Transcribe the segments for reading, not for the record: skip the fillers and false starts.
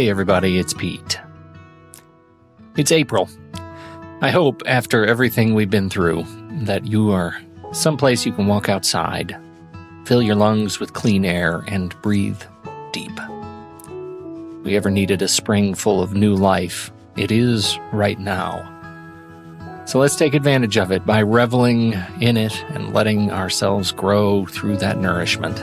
Hey everybody, it's Pete. It's April. I hope after everything we've been through that you are someplace you can walk outside, fill your lungs with clean air, and breathe deep. If we ever needed a spring full of new life, it is right now. So let's take advantage of it by reveling in it and letting ourselves grow through that nourishment.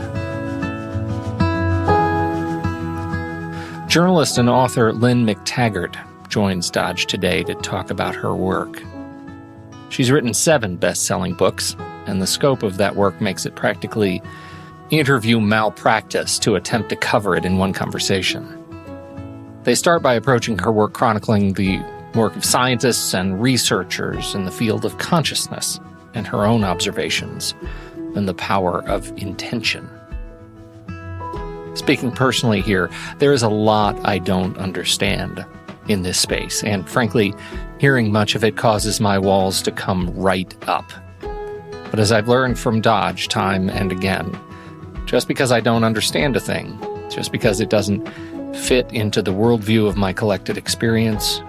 Journalist and author Lynne McTaggart joins Dodge today to talk about her work. She's written 7 best-selling books, and the scope of that work makes it practically interview malpractice to attempt to cover it in one conversation. They start by approaching her work chronicling the work of scientists and researchers in the field of consciousness and her own observations and the power of intention. Speaking personally here, there is a lot I don't understand in this space, and frankly, hearing much of it causes my walls to come right up. But as I've learned from Dodge time and again, just because I don't understand a thing, just because it doesn't fit into the worldview of my collected experience,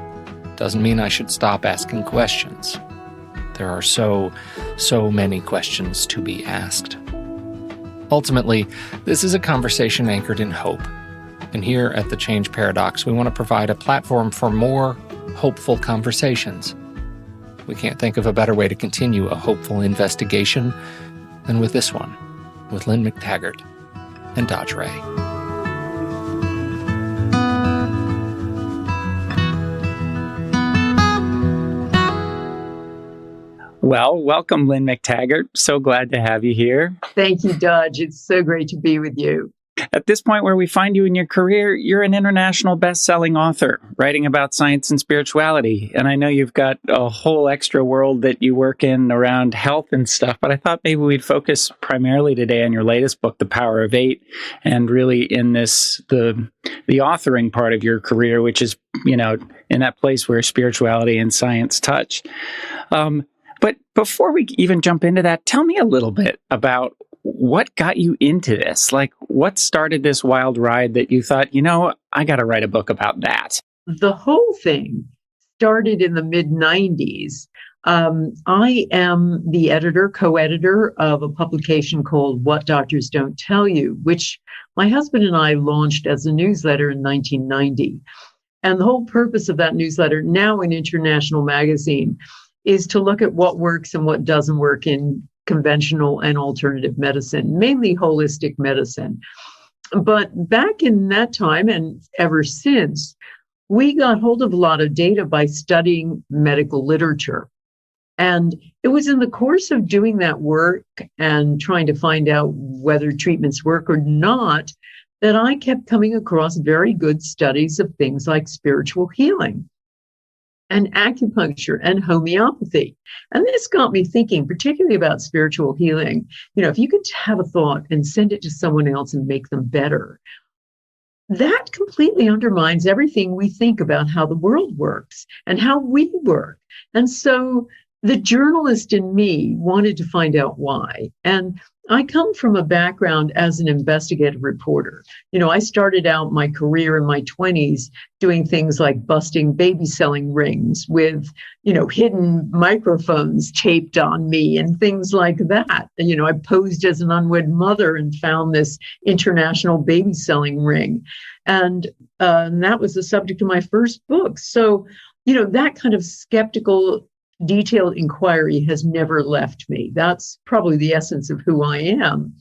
doesn't mean I should stop asking questions. There are so many questions to be asked. Ultimately, this is a conversation anchored in hope. And here at the Change Paradox, we want to provide a platform for more hopeful conversations. We can't think of a better way to continue a hopeful investigation than with this one, with Lynne McTaggart and Dodge Ray. Well, welcome, Lynne McTaggart. So glad to have you here. Thank you, Dodge. It's so great to be with you. At this point where we find you in your career, you're an international best-selling author, writing about science and spirituality. And I know you've got a whole extra world that you work in around health and stuff, but I thought maybe we'd focus primarily today on your latest book, The Power of 8, and really in this, the authoring part of your career, which is, in that place where spirituality and science touch. But before we even jump into that, tell me a little bit about what got you into this. Like, what started this wild ride that you thought, I got to write a book about that? The whole thing started in the mid-90s. I am the co-editor of a publication called What Doctors Don't Tell You, which my husband and I launched as a newsletter in 1990. And the whole purpose of that newsletter, now an international magazine, is to look at what works and what doesn't work in conventional and alternative medicine, mainly holistic medicine. But back in that time and ever since, we got hold of a lot of data by studying medical literature. And it was in the course of doing that work and trying to find out whether treatments work or not, that I kept coming across very good studies of things like spiritual healing and acupuncture and homeopathy. And this got me thinking, particularly about spiritual healing. If you could have a thought and send it to someone else and make them better, that completely undermines everything we think about how the world works and how we work. And so the journalist in me wanted to find out why. And I come from a background as an investigative reporter. I started out my career in my 20s doing things like busting baby selling rings with, hidden microphones taped on me and things like that. I posed as an unwed mother and found this international baby selling ring. And that was the subject of my first book. So, that kind of skeptical, detailed inquiry has never left me. That's probably the essence of who I am.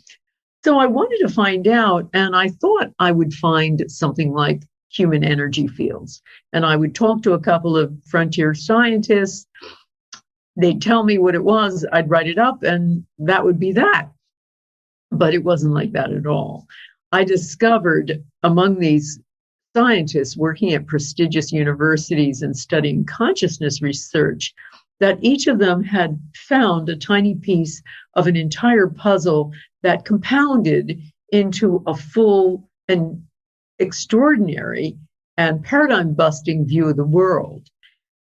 So I wanted to find out, and I thought I would find something like human energy fields. And I would talk to a couple of frontier scientists. They'd tell me what it was. I'd write it up, and that would be that. But it wasn't like that at all. I discovered among these scientists working at prestigious universities and studying consciousness research that each of them had found a tiny piece of an entire puzzle that compounded into a full and extraordinary and paradigm-busting view of the world.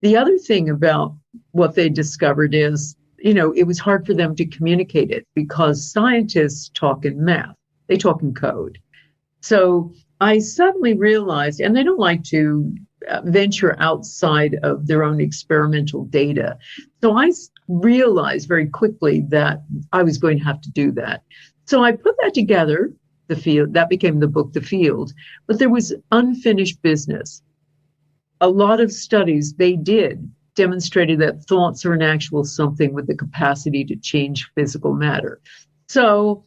The other thing about what they discovered is, it was hard for them to communicate it because scientists talk in math. They talk in code. So I suddenly realized, and they don't like to venture outside of their own experimental data. So I realized very quickly that I was going to have to do that. So I put that together, The Field, that became the book, The Field, but there was unfinished business. A lot of studies they did demonstrated that thoughts are an actual something with the capacity to change physical matter. So,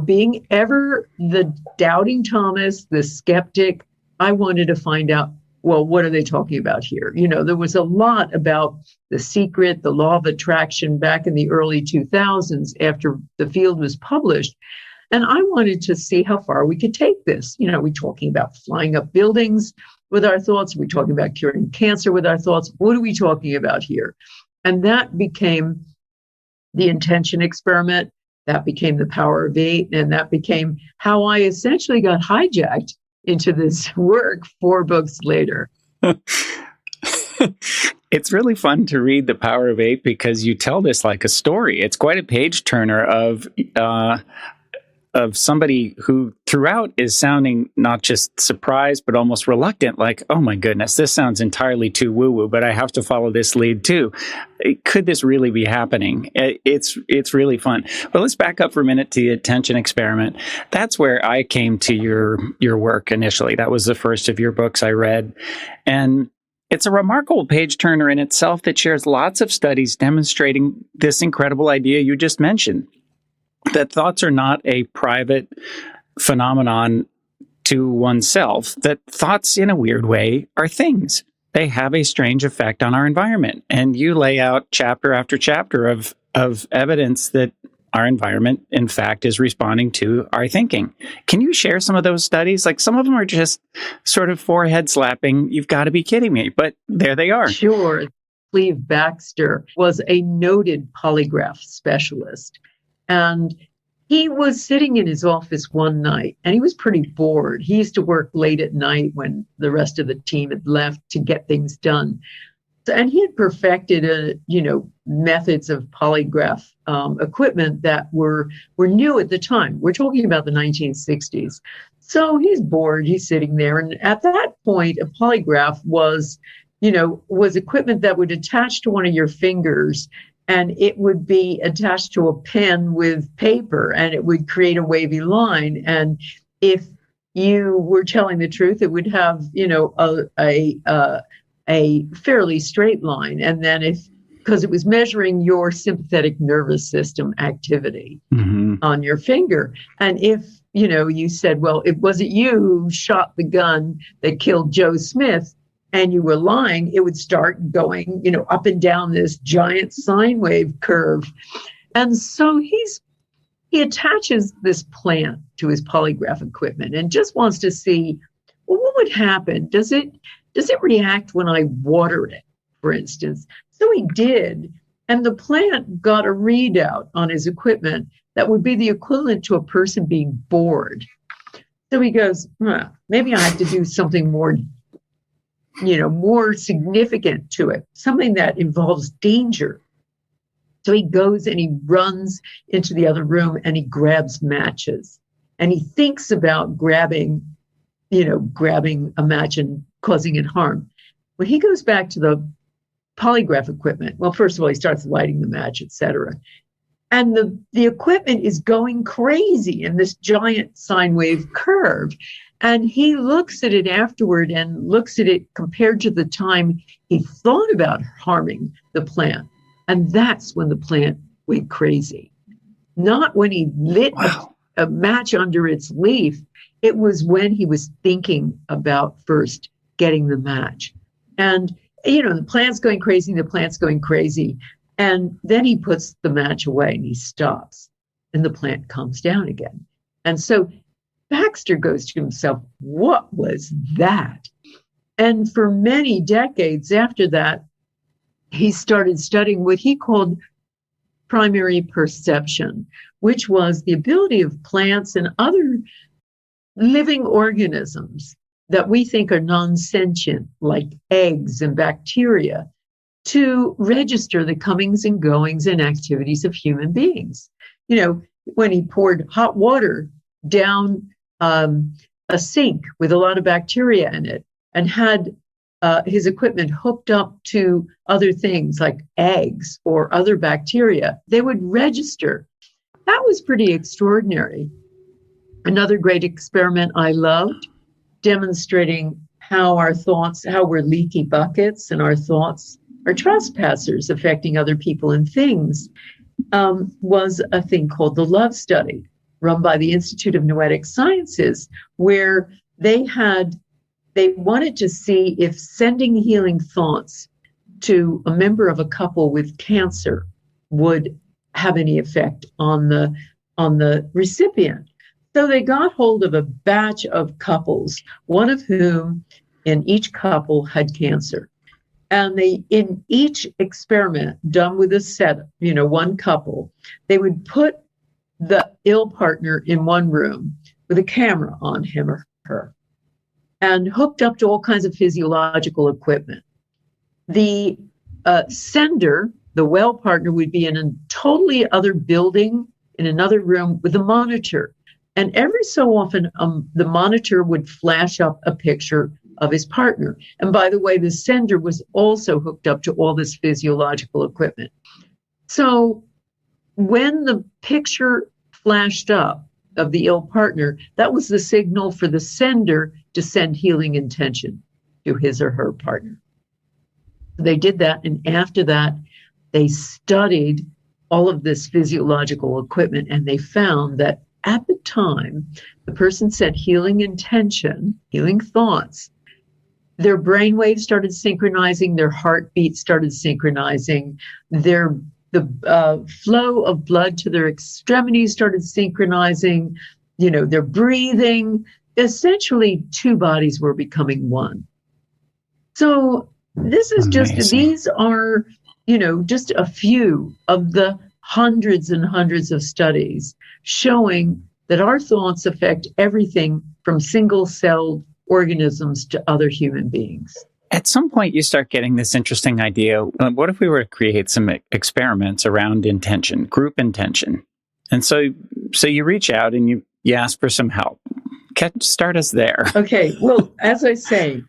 being ever the doubting Thomas, the skeptic, I wanted to find out, well, what are they talking about here? There was a lot about The Secret, the law of attraction back in the early 2000s after The Field was published. And I wanted to see how far we could take this. Are we talking about flying up buildings with our thoughts? Are we talking about curing cancer with our thoughts? What are we talking about here? And that became the intention experiment. That became the Power of Eight. And that became how I essentially got hijacked into this work 4 books later. It's really fun to read The Power of Eight because you tell this like a story. It's quite a page turner of somebody who throughout is sounding not just surprised, but almost reluctant, like, oh my goodness, this sounds entirely too woo-woo, but I have to follow this lead too. Could this really be happening? It's really fun. But let's back up for a minute to the attention experiment. That's where I came to your work initially. That was the first of your books I read. And it's a remarkable page turner in itself that shares lots of studies demonstrating this incredible idea you just mentioned, that thoughts are not a private phenomenon to oneself, that thoughts in a weird way are things. They have a strange effect on our environment. And you lay out chapter after chapter of evidence that our environment, in fact, is responding to our thinking. Can you share some of those studies? Like, some of them are just sort of forehead slapping. You've got to be kidding me. But there they are. Sure. Cleve Baxter was a noted polygraph specialist. And he was sitting in his office one night and he was pretty bored. He used to work late at night when the rest of the team had left to get things done. And he had perfected methods of polygraph equipment that were new at the time. We're talking about the 1960s. So he's bored, he's sitting there. And at that point, a polygraph was equipment that would attach to one of your fingers, and it would be attached to a pen with paper, and it would create a wavy line. And if you were telling the truth, it would have, a fairly straight line. And then because it was measuring your sympathetic nervous system activity on your finger. And if, you said, well, it wasn't you who shot the gun that killed Joe Smith, and you were lying, it would start going, up and down this giant sine wave curve. And so he attaches this plant to his polygraph equipment and just wants to see, well, what would happen? Does it react when I water it, for instance? So he did. And the plant got a readout on his equipment that would be the equivalent to a person being bored. So he goes, maybe I have to do something more significant to it, something that involves danger. So he goes and he runs into the other room and he grabs matches. And he thinks about grabbing a match and causing it harm. When he goes back to the polygraph equipment, well, first of all, he starts lighting the match, etc. And the equipment is going crazy in this giant sine wave curve. And he looks at it afterward and looks at it compared to the time he thought about harming the plant. And that's when the plant went crazy. Not when he lit a match under its leaf. It was when he was thinking about first getting the match. And, the plant's going crazy. And then he puts the match away and he stops and the plant calms down again. And so Baxter goes to himself, what was that? And for many decades after that, he started studying what he called primary perception, which was the ability of plants and other living organisms that we think are non-sentient, like eggs and bacteria, to register the comings and goings and activities of human beings. When he poured hot water down a sink with a lot of bacteria in it and had his equipment hooked up to other things like eggs or other bacteria, they would register. That was pretty extraordinary. Another great experiment I loved, demonstrating how our thoughts, how we're leaky buckets and our thoughts are trespassers affecting other people and things, was a thing called the Love Study, run by the Institute of Noetic Sciences, where they wanted to see if sending healing thoughts to a member of a couple with cancer would have any effect on the recipient. So they got hold of a batch of couples, one of whom in each couple had cancer. And they, in each experiment done with a set, one couple, they would put the ill partner in one room with a camera on him or her and hooked up to all kinds of physiological equipment. The sender, the well partner, would be in a totally other building, in another room with a monitor. And every so often, the monitor would flash up a picture of his partner. And by the way, the sender was also hooked up to all this physiological equipment. So when the picture flashed up of the ill partner, that was the signal for the sender to send healing intention to his or her partner. They did that, and after that, they studied all of this physiological equipment, and they found that at the time the person said healing intention, healing thoughts, their brain waves started synchronizing, their heartbeat started synchronizing, the flow of blood to their extremities started synchronizing, their breathing. Essentially, two bodies were becoming one. So this is these are, just a few of the hundreds and hundreds of studies showing that our thoughts affect everything from single-celled organisms to other human beings. At some point, you start getting this interesting idea. What if we were to create some experiments around intention, group intention? And so you reach out and you ask for some help. Start us there. Okay. Well, as I say,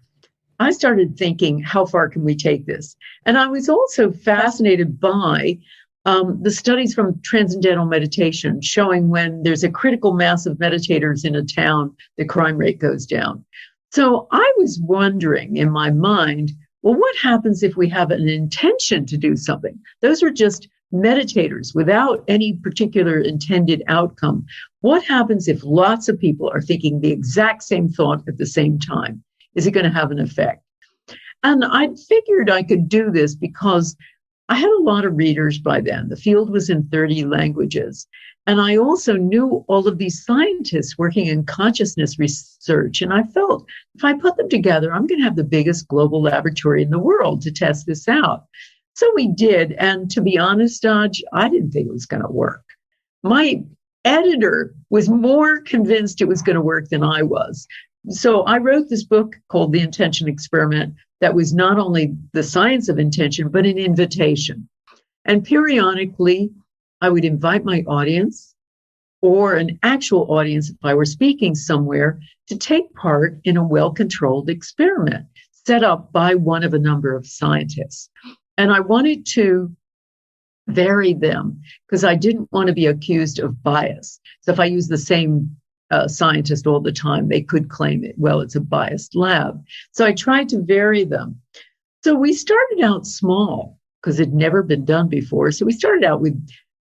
I started thinking, how far can we take this? And I was also fascinated by the studies from transcendental meditation showing when there's a critical mass of meditators in a town, the crime rate goes down. So I was wondering in my mind, well, what happens if we have an intention to do something? Those are just meditators without any particular intended outcome. What happens if lots of people are thinking the exact same thought at the same time? Is it going to have an effect? And I figured I could do this because I had a lot of readers by then. The field was in 30 languages. And I also knew all of these scientists working in consciousness research. And I felt if I put them together, I'm going to have the biggest global laboratory in the world to test this out. So we did. And to be honest, Dodge, I didn't think it was going to work. My editor was more convinced it was going to work than I was. So I wrote this book called The Intention Experiment that was not only the science of intention, but an invitation. And periodically, I would invite my audience or an actual audience, if I were speaking somewhere, to take part in a well-controlled experiment set up by one of a number of scientists. And I wanted to vary them because I didn't want to be accused of bias. So if I use the same scientist all the time, they could claim it, well, it's a biased lab. So I tried to vary them. So we started out small because it'd never been done before. So we started out with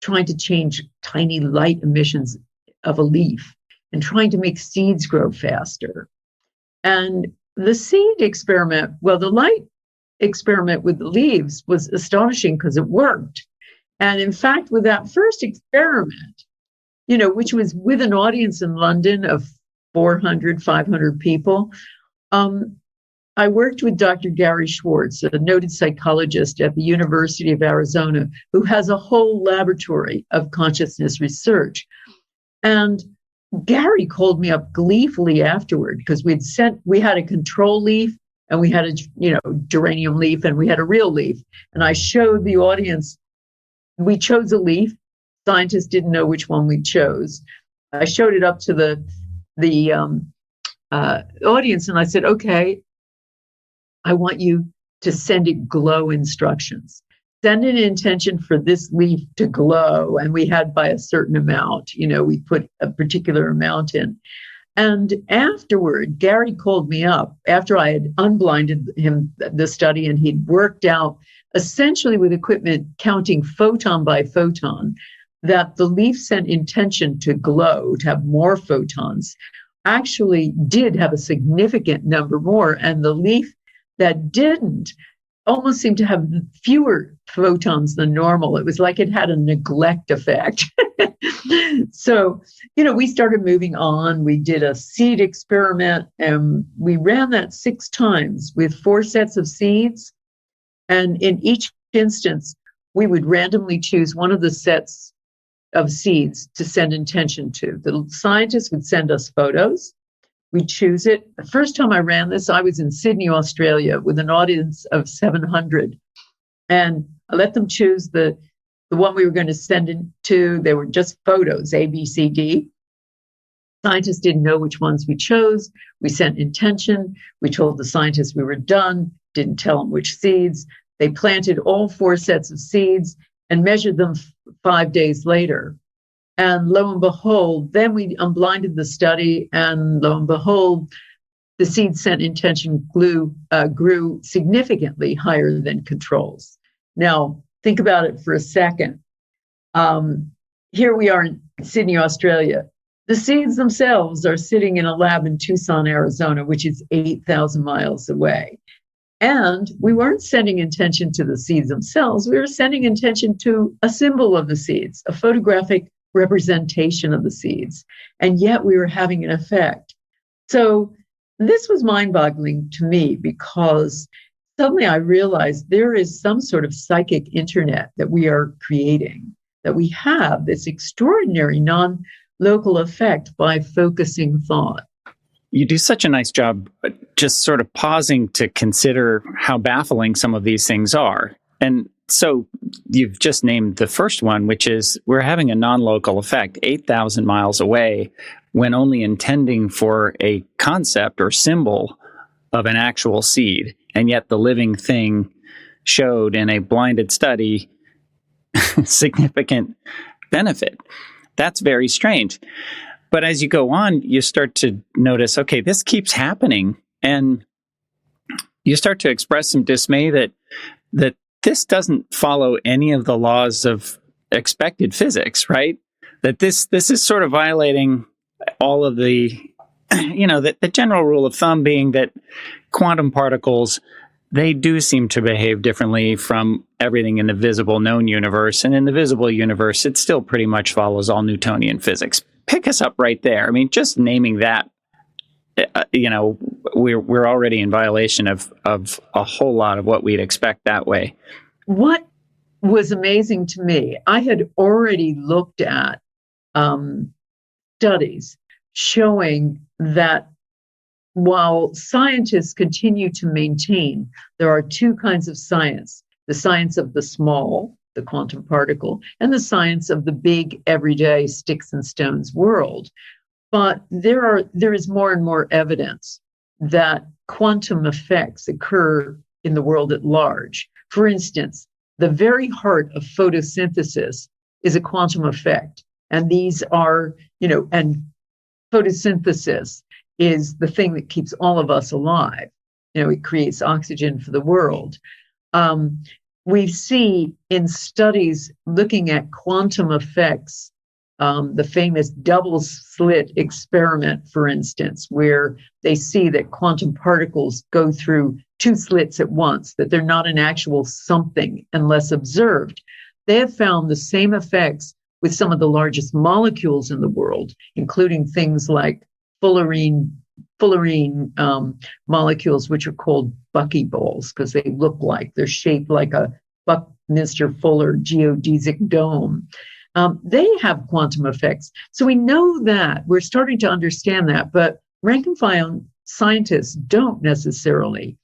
trying to change tiny light emissions of a leaf and trying to make seeds grow faster. And the seed experiment, well, the light experiment with the leaves was astonishing because it worked. And in fact, with that first experiment, which was with an audience in London of 400, 500 people, I worked with Dr. Gary Schwartz, a noted psychologist at the University of Arizona, who has a whole laboratory of consciousness research. And Gary called me up gleefully afterward because we had a control leaf and we had a geranium leaf and we had a real leaf. And I showed the audience, we chose a leaf. Scientists didn't know which one we chose. I showed it up to the audience, and I said, okay, I want you to send it glow instructions. Send an intention for this leaf to glow. And we had by a certain amount, we put a particular amount in. And afterward, Gary called me up after I had unblinded him the study, and he'd worked out essentially with equipment counting photon by photon that the leaf sent intention to glow, to have more photons, actually did have a significant number more. And the leaf that didn't almost seemed to have fewer photons than normal. It was like it had a neglect effect. So, we started moving on. We did a seed experiment, and we ran that 6 times with 4 sets of seeds. And in each instance, we would randomly choose one of the sets of seeds to send intention to. The scientists would send us photos. We'd choose it. The first time I ran this, I was in Sydney, Australia, with an audience of 700. And I let them choose the one we were going to send it to. They were just photos, A, B, C, D. Scientists didn't know which ones we chose. We sent intention. We told the scientists we were done, didn't tell them which seeds. They planted all 4 sets of seeds and measured them 5 days later. And lo and behold, then we unblinded the study, and lo and behold, the seed sent intention grew significantly higher than controls. Now, think about it for a second. Here we are in Sydney, Australia. The seeds themselves are sitting in a lab in Tucson, Arizona, which is 8,000 miles away. And we weren't sending intention to the seeds themselves. We were sending intention to a symbol of the seeds, a photographic representation of the seeds. And yet we were having an effect. So this was mind-boggling to me, because suddenly I realized there is some sort of psychic internet that we are creating, that we have this extraordinary non-local effect by focusing thought. You do such a nice job just sort of pausing to consider how baffling some of these things are. And so you've just named the first one, which is we're having a non-local effect 8,000 miles away when only intending for a concept or symbol of an actual seed. And yet the living thing showed in a blinded study significant benefit. That's very strange. But as you go on, you start to notice, okay, this keeps happening. And you start to express some dismay that this doesn't follow any of the laws of expected physics, right? That this is sort of violating all of the, the general rule of thumb being that quantum particles, they do seem to behave differently from everything in the visible known universe. And in the visible universe, it still pretty much follows all Newtonian physics. Pick us up right there. I mean, just naming that, we're already in violation of a whole lot of what we'd expect that way. What was amazing to me, I had already looked at studies showing that while scientists continue to maintain there are 2 kinds of science, the science of the small, the quantum particle, and the science of the big, everyday sticks and stones world. But there is more and more evidence that quantum effects occur in the world at large. For instance, the very heart of photosynthesis is a quantum effect. And these are, and photosynthesis is the thing that keeps all of us alive. It creates oxygen for the world. We see in studies looking at quantum effects, the famous double slit experiment, for instance, where they see that quantum particles go through 2 slits at once, that they're not an actual something unless observed. They have found the same effects with some of the largest molecules in the world, including things like fullerene molecules, which are called buckyballs because they're shaped like a Buckminster Fuller geodesic dome. They have quantum effects. So we know that. We're starting to understand that, but rank and file scientists don't necessarily.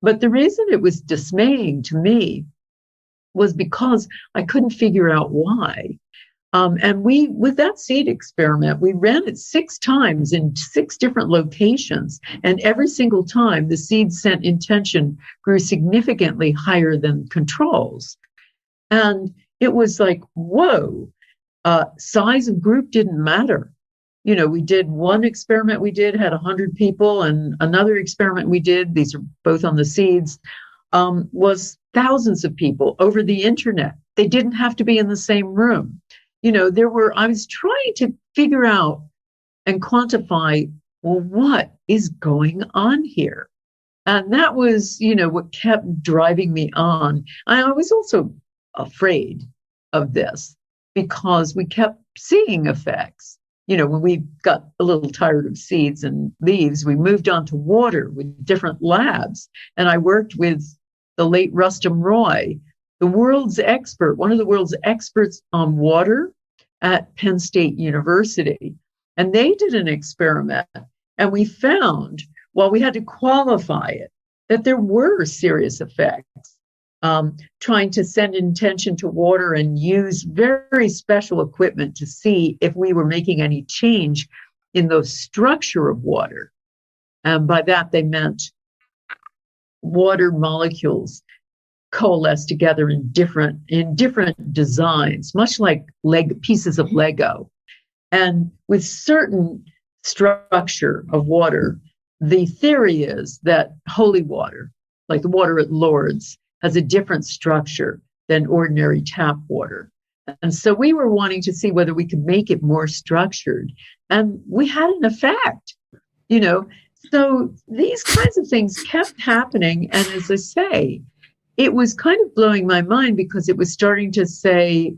But the reason it was dismaying to me was because I couldn't figure out why. And with that seed experiment, we ran it 6 times in 6 different locations. And every single time, the seed scent intention grew significantly higher than controls. And it was like, whoa, size of group didn't matter. We did one experiment had 100 people, and another experiment we did, these are both on the seeds, was thousands of people over the internet. They didn't have to be in the same room. I was trying to figure out and quantify, well, what is going on here? And that was, what kept driving me on. I was also afraid of this because we kept seeing effects. When we got a little tired of seeds and leaves, we moved on to water with different labs. And I worked with the late Rustum Roy, one of the world's experts on water at Penn State University. And they did an experiment, and we found, while we had to qualify it, that there were serious effects. Trying to send intention to water and use very special equipment to see if we were making any change in the structure of water. And by that, they meant water molecules coalesce together in different designs, much like pieces of Lego. And with certain structure of water, the theory is that holy water, like the water at Lourdes, has a different structure than ordinary tap water. And so we were wanting to see whether we could make it more structured. And we had an effect, So these kinds of things kept happening. And as I say, it was kind of blowing my mind because it was starting to say,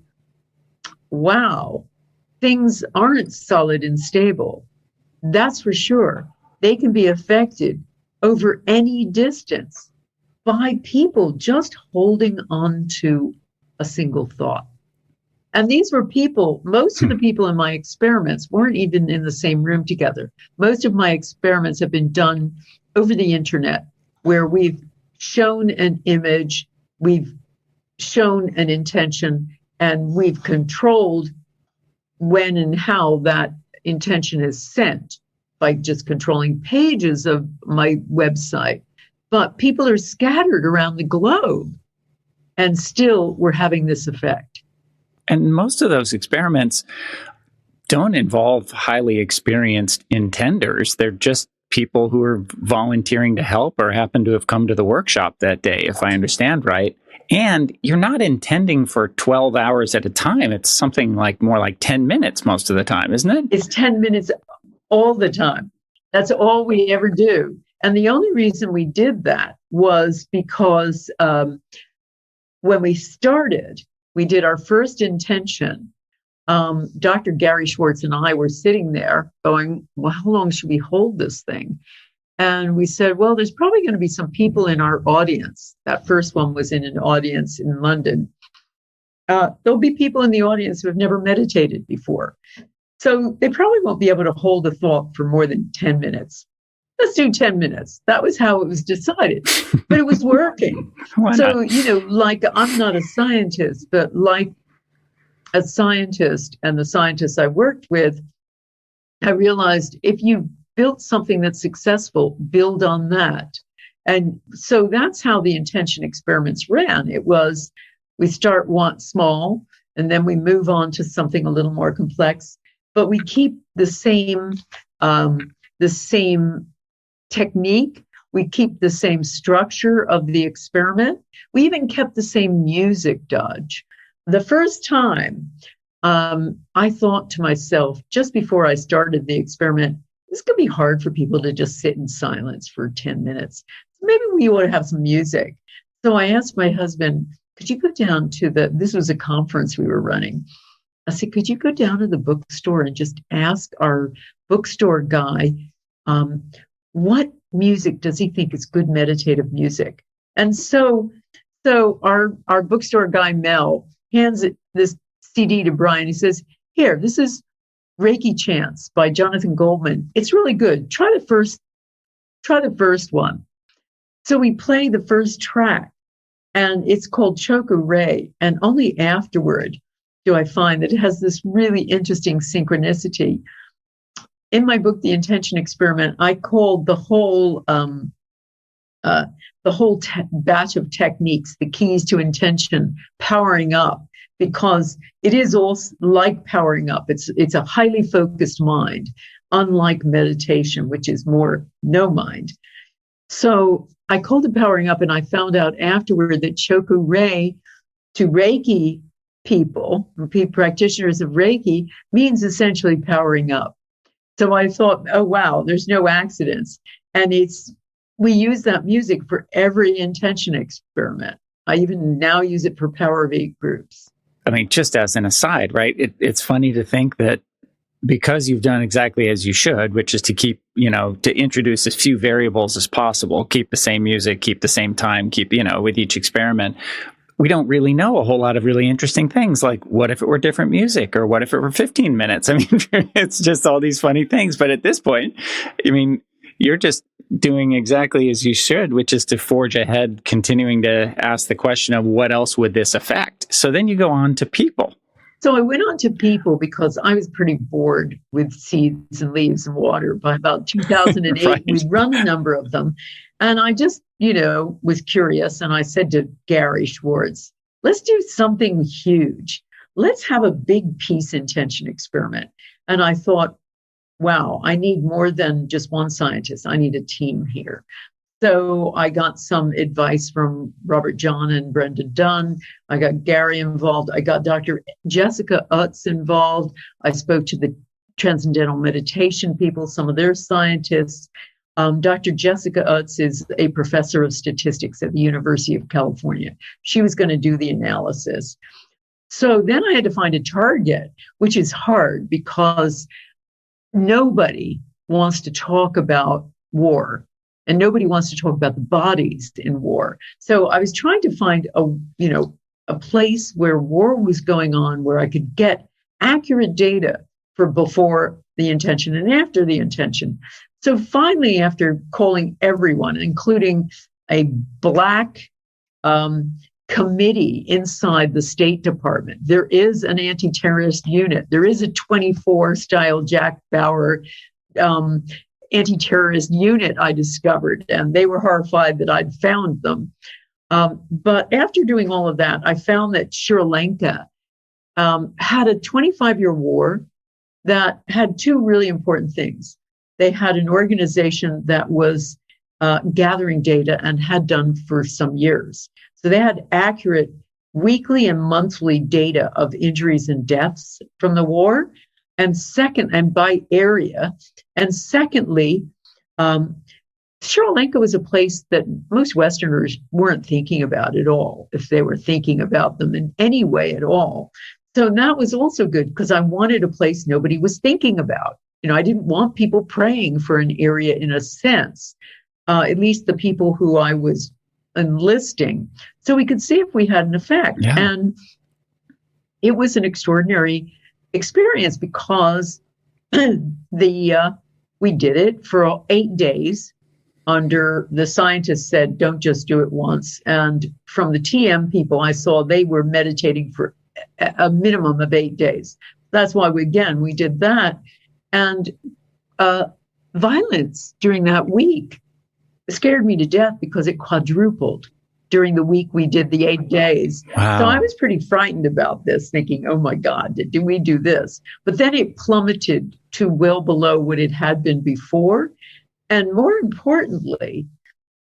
wow, things aren't solid and stable. That's for sure. They can be affected over any distance by people just holding on to a single thought. And these were people, most of the people in my experiments weren't even in the same room together. Most of my experiments have been done over the internet, where we've shown an image, we've shown an intention, and we've controlled when and how that intention is sent by just controlling pages of my website. But people are scattered around the globe, and still we're having this effect. And most of those experiments don't involve highly experienced intenders. They're just people who are volunteering to help or happen to have come to the workshop that day, if I understand right. And you're not intending for 12 hours at a time. It's something like more like 10 minutes most of the time, isn't it? It's 10 minutes all the time. That's all we ever do. And the only reason we did that was because when we started, we did our first intention. Dr. Gary Schwartz and I were sitting there going, well, how long should we hold this thing? And we said, well, there's probably going to be some people in our audience. That first one was in an audience in London. There'll be people in the audience who have never meditated before. So they probably won't be able to hold a thought for more than 10 minutes. Let's do 10 minutes. That was how it was decided, but it was working. So, like, I'm not a scientist, but like a scientist and the scientists I worked with, I realized if you built something that's successful, build on that. And so that's how the intention experiments ran. It was, we start small, and then we move on to something a little more complex, but we keep the same technique. We keep the same structure of the experiment. We even kept the same music, Dodge. The first time, I thought to myself, just before I started the experiment, this could be hard for people to just sit in silence for 10 minutes. Maybe we ought to have some music. So I asked my husband, could you go down to this was a conference we were running. I said, could you go down to the bookstore and just ask our bookstore guy, what music does he think is good meditative music? And so our bookstore guy, Mel, hands this CD to Brian. He says, here, this is Reiki Chants by Jonathan Goldman. It's really good. Try the first one. So we play the first track, and it's called Choku Rei. And only afterward do I find that it has this really interesting synchronicity. In my book, The Intention Experiment, I called the whole batch of techniques, the keys to intention, powering up, because it is also like powering up. It's a highly focused mind, unlike meditation, which is more no mind. So I called it powering up, and I found out afterward that Choku Rei to Reiki people, practitioners of Reiki, means essentially powering up. So I thought, oh, wow, there's no accidents. And we use that music for every intention experiment. I even now use it for Power of 8 groups. I mean, just as an aside, right? It's funny to think that because you've done exactly as you should, which is to keep, to introduce as few variables as possible, keep the same music, keep the same time, keep, with each experiment, we don't really know a whole lot of really interesting things, like what if it were different music, or what if it were 15 minutes? I mean, it's just all these funny things. But at this point, I mean, you're just doing exactly as you should, which is to forge ahead, continuing to ask the question of what else would this affect? So then you go on to people. So I went on to people because I was pretty bored with seeds and leaves and water. By about 2008, Right. We'd run a number of them. And I just, was curious. And I said to Gary Schwartz, let's do something huge. Let's have a big peace intention experiment. And I thought, wow, I need more than just one scientist. I need a team here. So I got some advice from Robert John and Brenda Dunn. I got Gary involved. I got Dr. Jessica Utz involved. I spoke to the Transcendental Meditation people, some of their scientists. Dr. Jessica Utz is a professor of statistics at the University of California. She was going to do the analysis. So then I had to find a target, which is hard because nobody wants to talk about war. And nobody wants to talk about the bodies in war. So I was trying to find a place where war was going on, where I could get accurate data for before the intention and after the intention. So finally, after calling everyone, including a Black committee inside the State Department, there is an anti-terrorist unit. There is a 24-style Jack Bauer anti-terrorist unit I discovered, and they were horrified that I'd found them. But after doing all of that, I found that Sri Lanka had a 25-year war that had two really important things. They had an organization that was gathering data and had done for some years. So they had accurate weekly and monthly data of injuries and deaths from the war. And by area. And secondly, Sri Lanka was a place that most Westerners weren't thinking about at all, if they were thinking about them in any way at all. So that was also good because I wanted a place nobody was thinking about. I didn't want people praying for an area in a sense, at least the people who I was enlisting, so we could see if we had an effect. Yeah. And it was an extraordinary experience because we did it for 8 days under the scientists said, don't just do it once. And from the TM people I saw, they were meditating for a minimum of 8 days. That's why we did that. And violence during that week scared me to death because it quadrupled during the week we did the 8 days. Wow. So I was pretty frightened about this, thinking, oh my God, did we do this? But then it plummeted to well below what it had been before. And more importantly,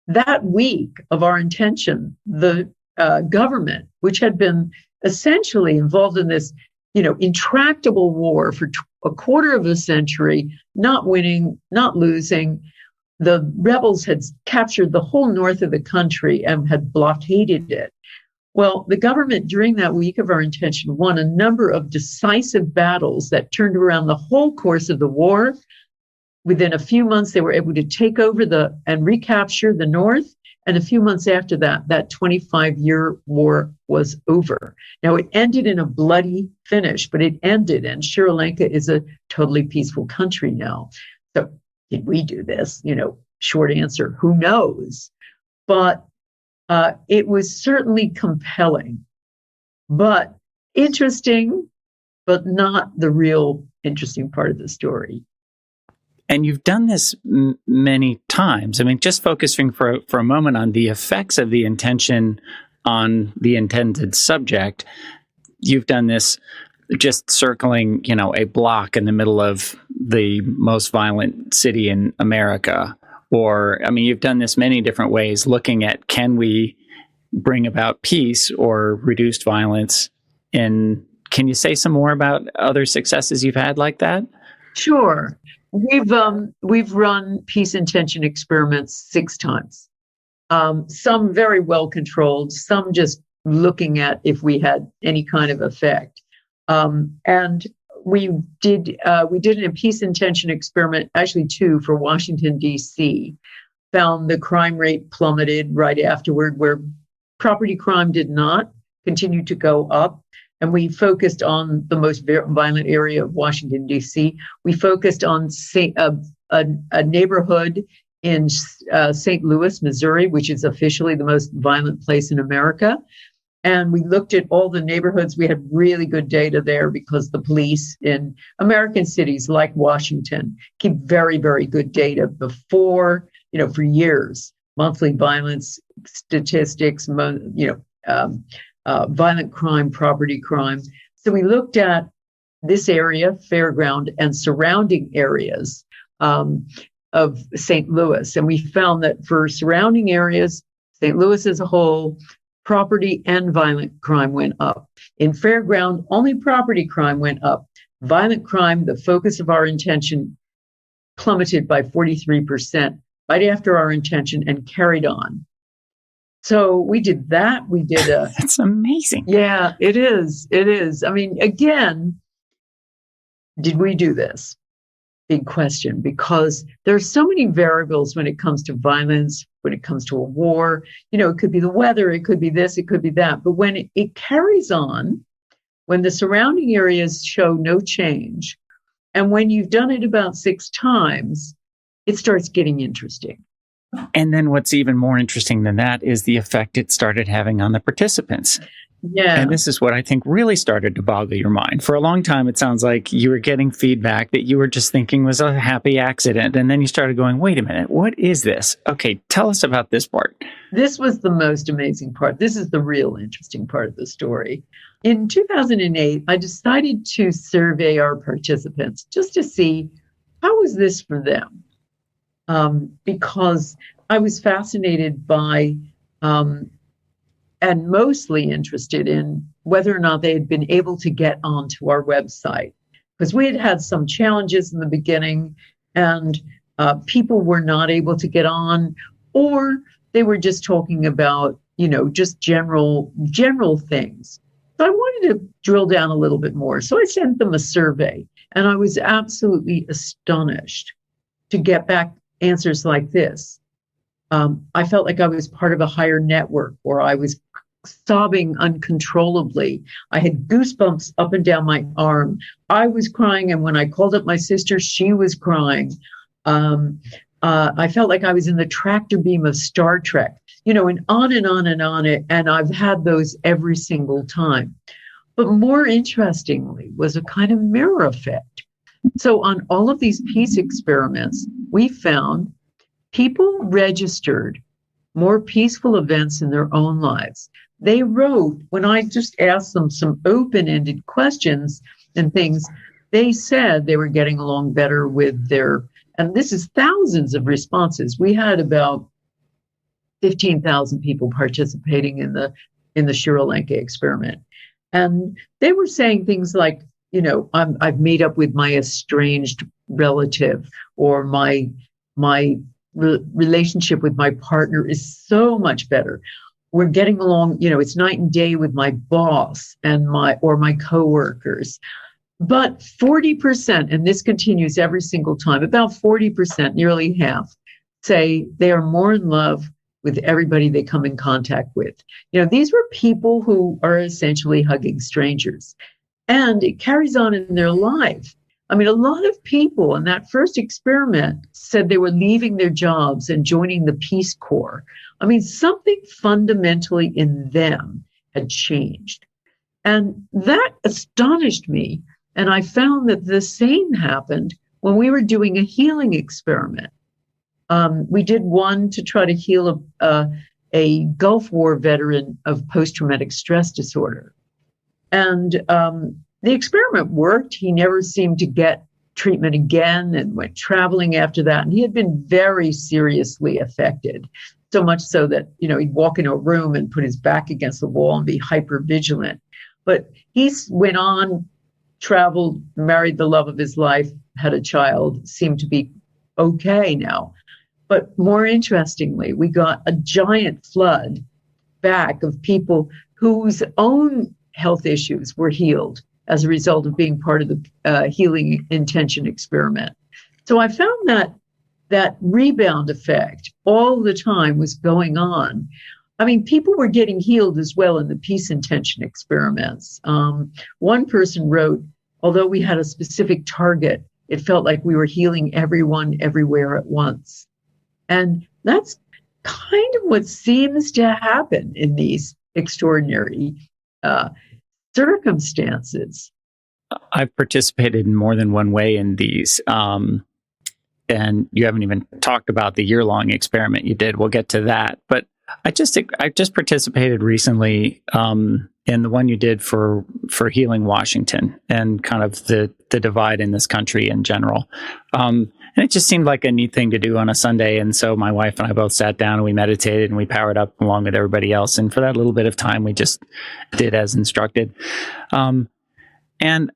that week of our intention, the government, which had been essentially involved in this, intractable war for a quarter of a century, not winning, not losing. The rebels had captured the whole north of the country and had blockaded it. Well, the government during that week of our intention won a number of decisive battles that turned around the whole course of the war. Within a few months, they were able to take over and recapture the north. And a few months after that, that 25-year war was over. Now, it ended in a bloody finish, but it ended, and Sri Lanka is a totally peaceful country now. So did we do this? Short answer, who knows? But it was certainly compelling. But interesting, but not the real interesting part of the story. And you've done this many times. I mean, just focusing for a moment on the effects of the intention on the intended subject, you've done this just circling, a block in the middle of the most violent city in America. Or, I mean, you've done this many different ways, looking at, can we bring about peace or reduced violence? And can you say some more about other successes you've had like that? Sure. We've run peace intention experiments 6 times. Some very well controlled, some just looking at if we had any kind of effect. And we did a peace intention experiment, actually 2 for Washington, D.C. Found the crime rate plummeted right afterward, where property crime did not continue to go up. And we focused on the most violent area of Washington, D.C. We focused on a neighborhood in St. Louis, Missouri, which is officially the most violent place in America. And we looked at all the neighborhoods. We had really good data there because the police in American cities like Washington keep very, very good data before, for years, monthly violence statistics, violent crime, property crime. So we looked at this area, Fairground, and surrounding areas of St. Louis. And we found that for surrounding areas, St. Louis as a whole, property and violent crime went up. In Fairground, only property crime went up. Violent crime, the focus of our intention, plummeted by 43% right after our intention and carried on. So we did that. We did That's amazing. Yeah, it is. It is. I mean, again, did we do this? Big question, because there are so many variables when it comes to violence, when it comes to a war. It could be the weather, it could be this, it could be that. But when it carries on, when the surrounding areas show no change, and when you've done it about 6 times, it starts getting interesting. And then what's even more interesting than that is the effect it started having on the participants. Yeah. And this is what I think really started to boggle your mind. For a long time, it sounds like you were getting feedback that you were just thinking was a happy accident. And then you started going, wait a minute, what is this? Okay, tell us about this part. This was the most amazing part. This is the real interesting part of the story. In 2008, I decided to survey our participants just to see how was this for them. Because I was fascinated by and mostly interested in whether or not they had been able to get onto our website. Because we had had some challenges in the beginning, and people were not able to get on, or they were just talking about, just general things. So I wanted to drill down a little bit more. So I sent them a survey, and I was absolutely astonished to get back answers like this. I felt like I was part of a higher network, or I was sobbing uncontrollably. I had goosebumps up and down my arm. I was crying, and when I called up my sister, she was crying. I felt like I was in the tractor beam of Star Trek, and on and on and on. And I've had those every single time. But more interestingly was a kind of mirror effect. So on all of these peace experiments, we found people registered more peaceful events in their own lives. They wrote, when I just asked them some open-ended questions and things, they said they were getting along better with their, and this is thousands of responses. We had about 15,000 people participating in the Sri Lanka experiment. And they were saying things like, I've made up with my estranged relative, or my relationship with my partner is so much better. We're getting along, it's night and day with my boss and my coworkers. But 40%, and this continues every single time, about 40%, nearly half, say they are more in love with everybody they come in contact with. These were people who are essentially hugging strangers. And it carries on in their life. I mean, a lot of people in that first experiment said they were leaving their jobs and joining the Peace Corps. I mean, something fundamentally in them had changed. And that astonished me. And I found that the same happened when we were doing a healing experiment. We did one to try to heal a Gulf War veteran of post-traumatic stress disorder. And the experiment worked. He never seemed to get treatment again and went traveling after that. And he had been very seriously affected, so much so that, he'd walk into a room and put his back against the wall and be hyper vigilant. But he went on, traveled, married the love of his life, had a child, seemed to be okay now. But more interestingly, we got a giant flood back of people whose own health issues were healed as a result of being part of the healing intention experiment. So I found that rebound effect all the time was going on. I mean, people were getting healed as well in the peace intention experiments. One person wrote, although we had a specific target, it felt like we were healing everyone everywhere at once. And that's kind of what seems to happen in these extraordinary circumstances. I've participated in more than one way in these. And you haven't even talked about the year-long experiment you did. We'll get to that. But I just participated recently in the one you did for Healing Washington and kind of the divide in this country in general. And it just seemed like a neat thing to do on a Sunday. And so my wife and I both sat down and we meditated and we powered up along with everybody else. And for that little bit of time, we just did as instructed. And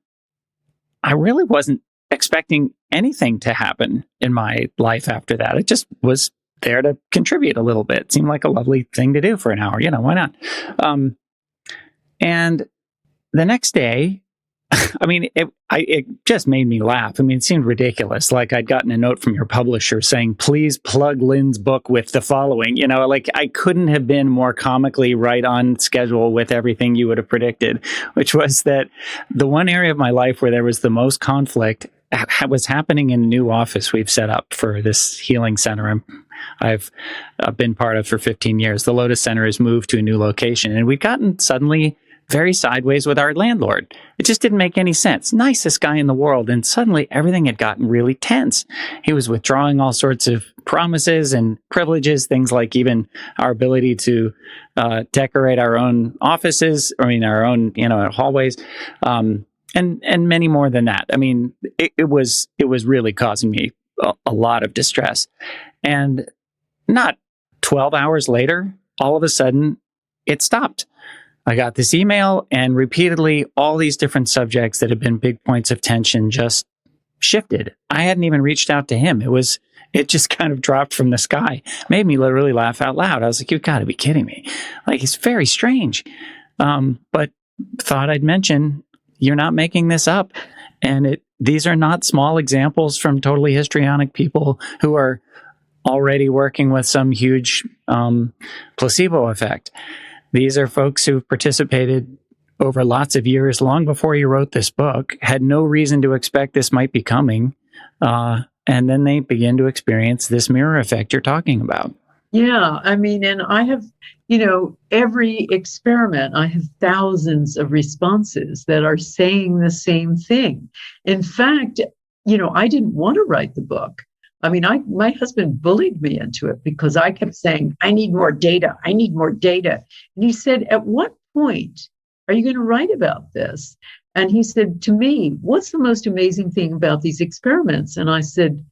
I really wasn't expecting anything to happen in my life after that. It just was there to contribute a little bit. It seemed like a lovely thing to do for an hour. Why not? And the next day, I mean, it just made me laugh. I mean, it seemed ridiculous. Like I'd gotten a note from your publisher saying, please plug Lynne's book with the following. Like I couldn't have been more comically right on schedule with everything you would have predicted, which was that the one area of my life where there was the most conflict was happening in a new office we've set up for this healing center I've been part of for 15 years. The Lotus Center has moved to a new location, and we've gotten suddenly very sideways with our landlord. It just didn't make any sense. Nicest guy in the world, and suddenly everything had gotten really tense. He was withdrawing all sorts of promises and privileges, things like even our ability to decorate our own offices, our own hallways, and many more than that. I mean, it was really causing me a lot of distress. And not 12 hours later, all of a sudden, it stopped. I got this email, and repeatedly, all these different subjects that had been big points of tension just shifted. I hadn't even reached out to him. It just kind of dropped from the sky. Made me literally laugh out loud. I was like, you've got to be kidding me. Like, it's very strange. But thought I'd mention, you're not making this up. And these are not small examples from totally histrionic people who are already working with some huge placebo effect. These are folks who've participated over lots of years, long before you wrote this book, had no reason to expect this might be coming. And then they begin to experience this mirror effect you're talking about. Yeah, I mean, and I have, every experiment, I have thousands of responses that are saying the same thing. In fact, I didn't want to write the book. I mean, my husband bullied me into it because I kept saying, I need more data. I need more data. And he said, at what point are you going to write about this? And he said to me, what's the most amazing thing about these experiments? And I said,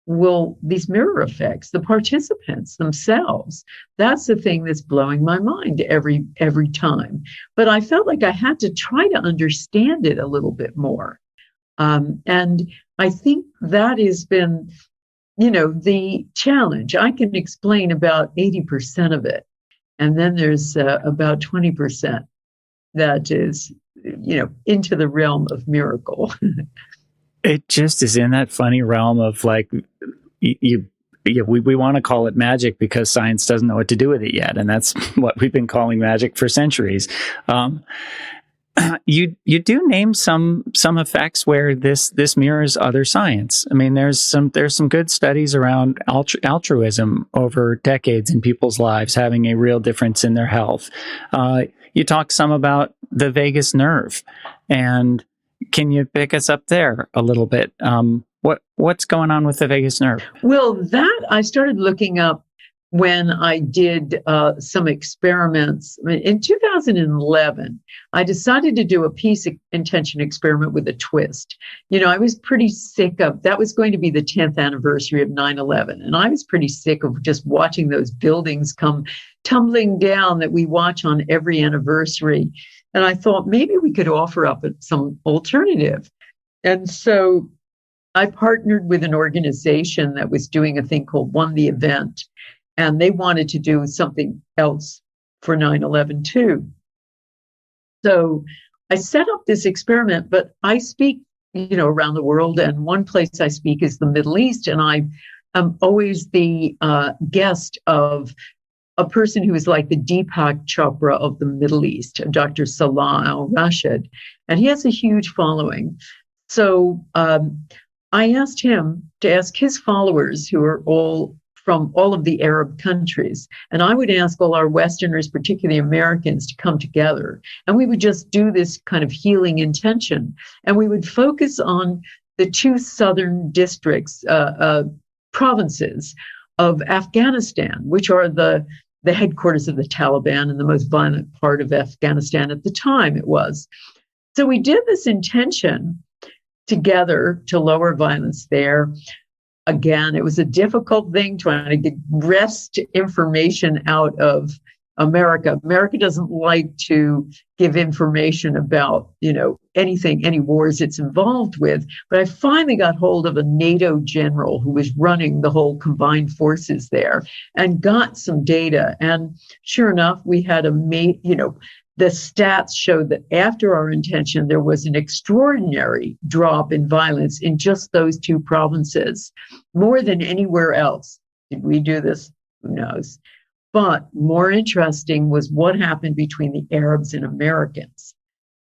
well, these mirror effects, the participants themselves, that's the thing that's blowing my mind every time. But I felt like I had to try to understand it a little bit more. And I think that has been, the challenge. I can explain about 80% of it. And then there's about 20% that is, into the realm of miracle. It just is in that funny realm of like, we want to call it magic because science doesn't know what to do with it yet. And that's what we've been calling magic for centuries. You do name some effects where this mirrors other science. I mean, there's some good studies around altruism over decades in people's lives having a real difference in their health. You talk some about the vagus nerve. And can you pick us up there a little bit? What's going on with the vagus nerve? Well, that I started looking up when I did some experiments. In 2011, I decided to do a peace intention experiment with a twist. I was pretty sick of, that was going to be the 10th anniversary of 9/11. And I was pretty sick of just watching those buildings come tumbling down that we watch on every anniversary. And I thought maybe we could offer up some alternative. And so I partnered with an organization that was doing a thing called Won the Event, and they wanted to do something else for 9/11 too. So I set up this experiment, but I speak, around the world, and one place I speak is the Middle East, and I am always the guest of a person who is like the Deepak Chopra of the Middle East, Dr. Salah al-Rashid, and he has a huge following. So I asked him to ask his followers, who are all from all of the Arab countries, and I would ask all our Westerners, particularly Americans, to come together, and we would just do this kind of healing intention, and we would focus on the two southern districts, provinces of Afghanistan, which are the headquarters of the Taliban and the most violent part of Afghanistan at the time it was. So we did this intention together to lower violence there. Again, it was a difficult thing trying to get wrest information out of America. America doesn't like to give information about, anything, any wars it's involved with. But I finally got hold of a NATO general who was running the whole combined forces there and got some data. And sure enough, we had the stats showed that after our intention, there was an extraordinary drop in violence in just those two provinces, more than anywhere else. Did we do this? Who knows? But more interesting was what happened between the Arabs and Americans.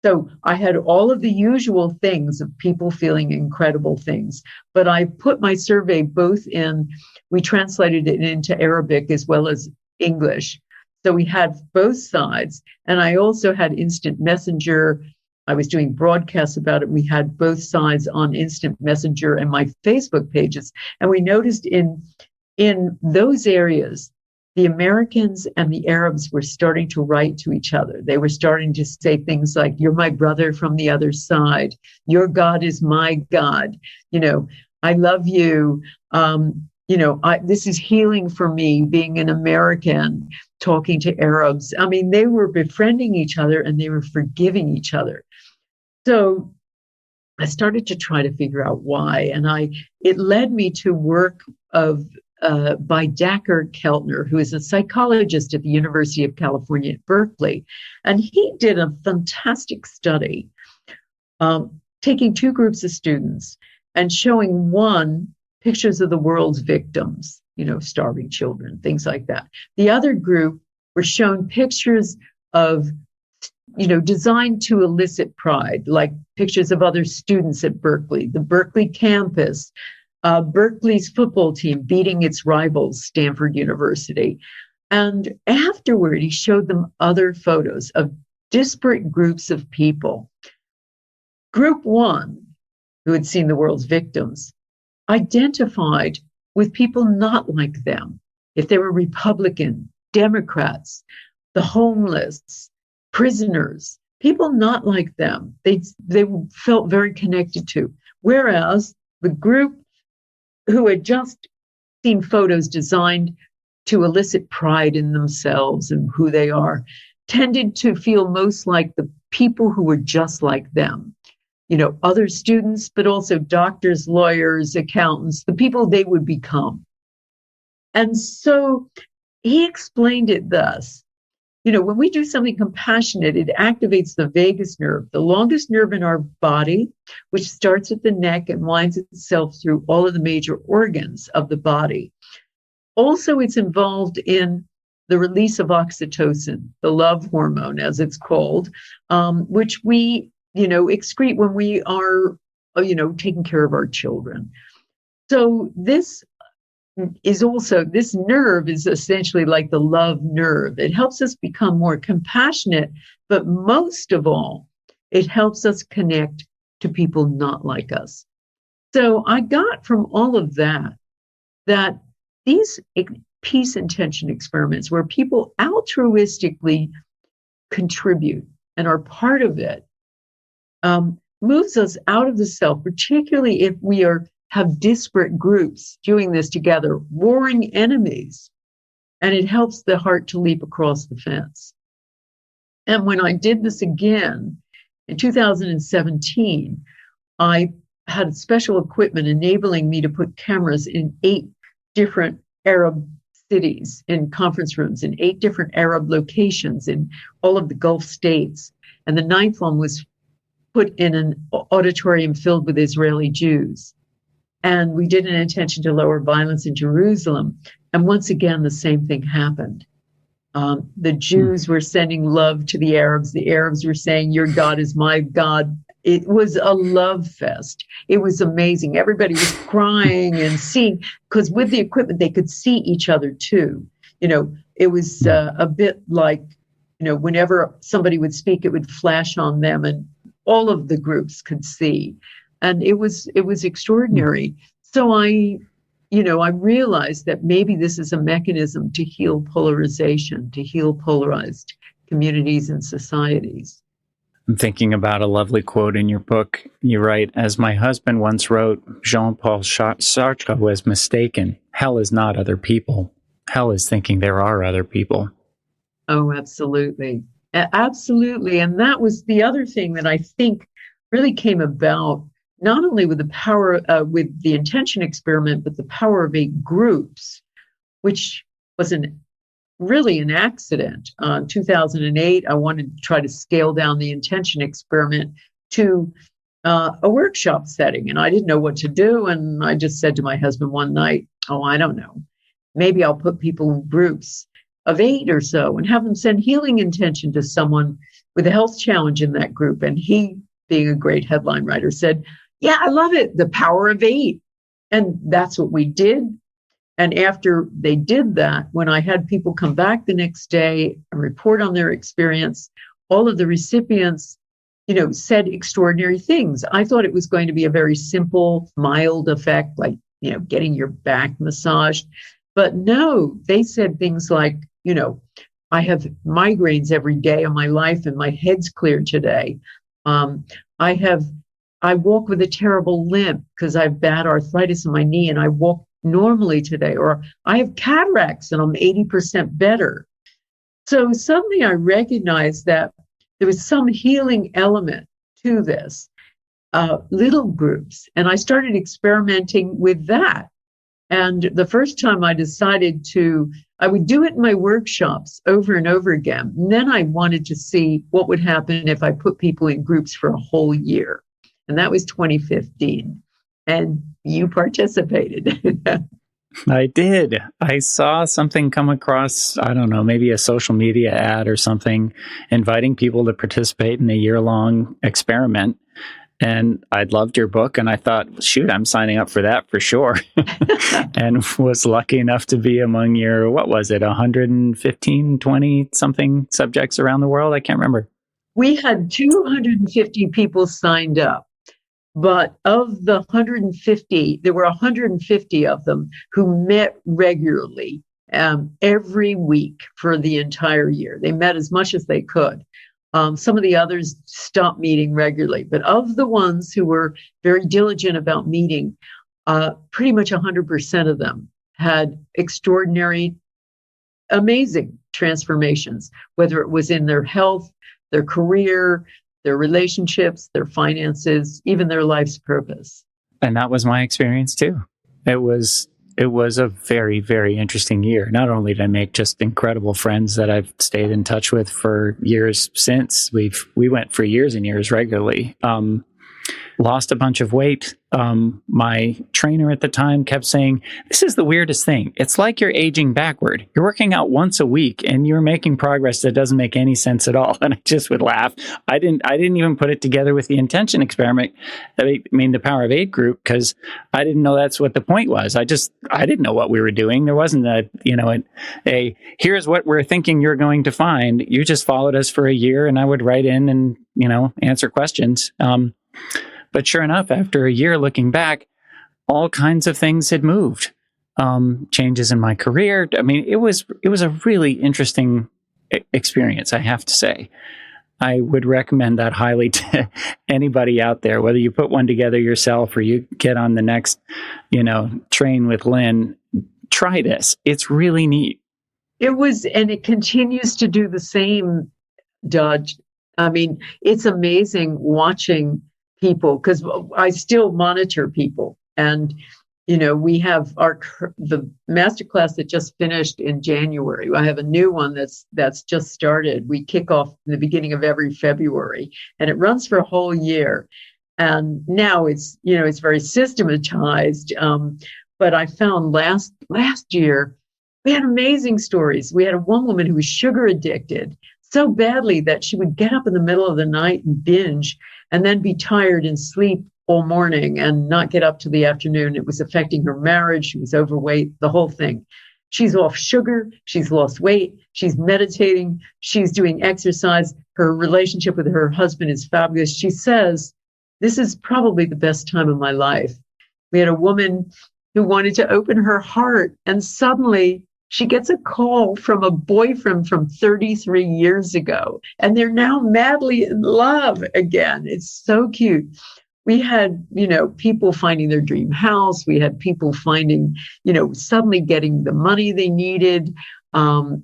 So I had all of the usual things of people feeling incredible things, but I put my survey we translated it into Arabic as well as English. So we had both sides, and I also had instant messenger. I was doing broadcasts about it. We had both sides on instant messenger and my Facebook pages. And we noticed in those areas, the Americans and the Arabs were starting to write to each other. They were starting to say things like, "You're my brother from the other side. Your God is my God. I love you. This is healing for me, being an American, talking to Arabs." I mean, they were befriending each other and they were forgiving each other. So I started to try to figure out why. And it led me to work by Dacher Keltner, who is a psychologist at the University of California at Berkeley. And he did a fantastic study, taking two groups of students and showing one pictures of the world's victims, starving children, things like that. The other group were shown pictures of, designed to elicit pride, like pictures of other students at Berkeley, the Berkeley campus, Berkeley's football team beating its rivals, Stanford University. And afterward, he showed them other photos of disparate groups of people. Group one, who had seen the world's victims, identified with people not like them. If they were Republican, Democrats, the homeless, prisoners, people not like them, they felt very connected to. Whereas the group who had just seen photos designed to elicit pride in themselves and who they are, tended to feel most like the people who were just like them. Other students, but also doctors, lawyers, accountants, the people they would become. And so he explained it thus. When we do something compassionate, it activates the vagus nerve, the longest nerve in our body, which starts at the neck and winds itself through all of the major organs of the body. Also, it's involved in the release of oxytocin, the love hormone, as it's called, which we excrete when we are, taking care of our children. So this is also, this nerve is essentially like the love nerve. It helps us become more compassionate, but most of all, it helps us connect to people not like us. So I got from all of that these peace intention experiments where people altruistically contribute and are part of it, moves us out of the self, particularly if we have disparate groups doing this together, warring enemies, and it helps the heart to leap across the fence. And when I did this again in 2017, I had special equipment enabling me to put cameras in 8 different Arab cities, in conference rooms, in 8 different Arab locations in all of the Gulf states. And the 9th one was put in an auditorium filled with Israeli Jews. And we did an intention to lower violence in Jerusalem. And once again, the same thing happened. The Jews were sending love to the Arabs. The Arabs were saying, your God is my God. It was a love fest. It was amazing. Everybody was crying and seeing, because with the equipment, they could see each other too. It was a bit like, whenever somebody would speak, it would flash on them and all of the groups could see. And it was extraordinary. So I realized that maybe this is a mechanism to heal polarization, to heal polarized communities and societies. I'm thinking about a lovely quote in your book. You write, as my husband once wrote, Jean-Paul Sartre was mistaken. Hell is not other people. Hell is thinking there are other people. Oh, absolutely. Absolutely. And that was the other thing that I think really came about, not only with the power, with the intention experiment, but the power of 8 groups, which was really an accident. In 2008, I wanted to try to scale down the intention experiment to a workshop setting, and I didn't know what to do. And I just said to my husband one night, I don't know, maybe I'll put people in groups of 8 or so and have them send healing intention to someone with a health challenge in that group. And he, being a great headline writer, said, yeah, I love it. The power of 8. And that's what we did. And after they did that, when I had people come back the next day and report on their experience, all of the recipients, said extraordinary things. I thought it was going to be a very simple, mild effect, like, getting your back massaged. But no, they said things like, I have migraines every day of my life and my head's clear today. I walk with a terrible limp because I have bad arthritis in my knee and I walk normally today, or I have cataracts and I'm 80% better. So suddenly I recognized that there was some healing element to this, little groups. And I started experimenting with that. And the first time I decided I would do it in my workshops over and over again. And then I wanted to see what would happen if I put people in groups for a whole year. And that was 2015. And you participated. I did. I saw something come across, I don't know, maybe a social media ad or something, inviting people to participate in a year-long experiment. And I'd loved your book, and I thought, shoot, I'm signing up for that for sure. And was lucky enough to be among your, 115, 20 something subjects around the world? I can't remember. We had 250 people signed up. But of the 150, there were 150 of them who met regularly every week for the entire year. They met as much as they could. Some of the others stopped meeting regularly. But of the ones who were very diligent about meeting, pretty much 100% of them had extraordinary, amazing transformations, whether it was in their health, their career, their relationships, their finances, even their life's purpose. And that was my experience too. It was a very, very interesting year. Not only did I make just incredible friends that I've stayed in touch with for years since, we went for years and years regularly. lost a bunch of weight. My trainer at the time kept saying, "This is the weirdest thing. It's like you're aging backward. You're working out once a week and you're making progress that doesn't make any sense at all." And I just would laugh. I didn't even put it together with the intention experiment. I mean, the Power of Eight group, because I didn't know that's what the point was. I didn't know what we were doing. There wasn't a here's what we're thinking you're going to find. You just followed us for a year, and I would write in and answer questions. But sure enough, after a year looking back, all kinds of things had moved. Changes in my career. I mean, it was a really interesting experience, I have to say. I would recommend that highly to anybody out there, whether you put one together yourself or you get on the next, train with Lynne. Try this. It's really neat. It was, and it continues to do the same, Dodge. I mean, it's amazing watching people, because I still monitor people. And, we have the masterclass that just finished in January. I have a new one that's just started. We kick off in the beginning of every February, and it runs for a whole year. And now it's very systematized. But I found last year, we had amazing stories. We had one woman who was sugar addicted so badly that she would get up in the middle of the night and binge, and then be tired and sleep all morning and not get up to the afternoon. It was affecting her marriage. She was overweight, the whole thing. She's off sugar. She's lost weight. She's meditating. She's doing exercise. Her relationship with her husband is fabulous. She says, "This is probably the best time of my life." We had a woman who wanted to open her heart, and suddenly she gets a call from a boyfriend from 33 years ago, and they're now madly in love again. It's so cute. We had, people finding their dream house. We had people finding, suddenly getting the money they needed.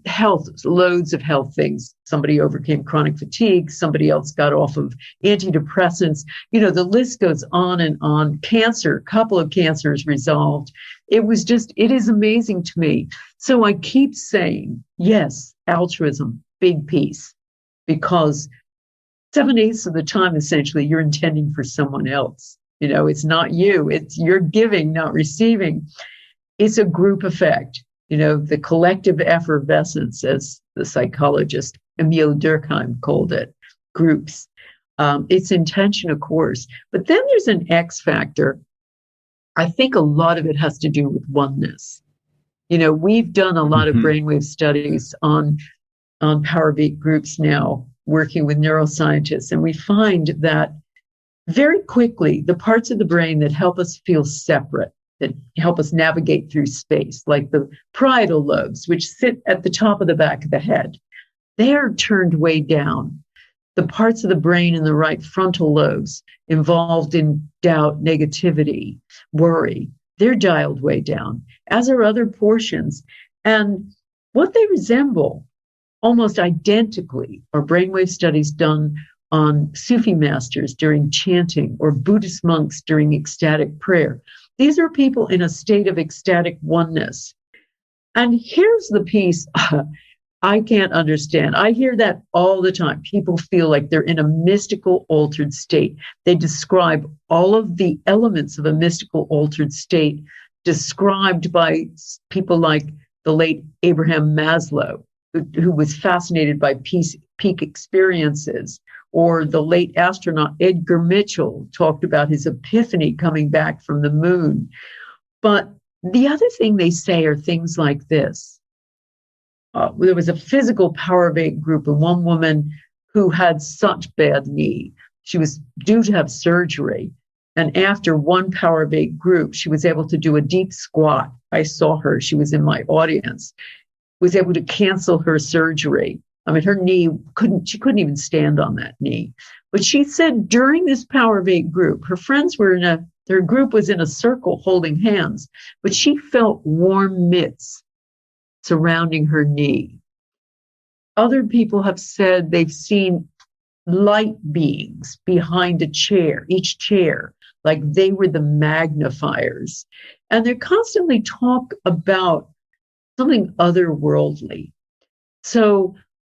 Health, loads of health things. Somebody overcame chronic fatigue. Somebody else got off of antidepressants. The list goes on and on. Cancer, a couple of cancers resolved. It is amazing to me. So I keep saying, yes, altruism, big piece, because 7/8 of the time, essentially, you're intending for someone else. It's not you. It's you're giving, not receiving. It's a group effect. The collective effervescence, as the psychologist Emile Durkheim called it, groups. It's intention, of course. But then there's an X factor. I think a lot of it has to do with oneness. We've done a lot of brainwave studies on Power of Eight groups now, working with neuroscientists, and we find that very quickly, the parts of the brain that help us feel separate, that help us navigate through space, like the parietal lobes, which sit at the top of the back of the head, they are turned way down. The parts of the brain in the right frontal lobes involved in doubt, negativity, worry, they're dialed way down, as are other portions. And what they resemble almost identically are brainwave studies done on Sufi masters during chanting or Buddhist monks during ecstatic prayer. These are people in a state of ecstatic oneness. And here's the piece I can't understand. I hear that all the time. People feel like they're in a mystical altered state. They describe all of the elements of a mystical altered state described by people like the late Abraham Maslow, who was fascinated by peak experiences, or the late astronaut Edgar Mitchell talked about his epiphany coming back from the moon. But the other thing they say are things like this. There was a physical Power of Eight group, and one woman who had such bad knee. She was due to have surgery. And after one Power of Eight group, she was able to do a deep squat. I saw her. She was in my audience. Was able to cancel her surgery. I mean, her knee she couldn't even stand on that knee. But she said during this Power of Eight group, her friends were their group was in a circle holding hands, but she felt warm mitts surrounding her knee. Other people have said they've seen light beings behind each chair, like they were the magnifiers. And they constantly talk about something otherworldly. So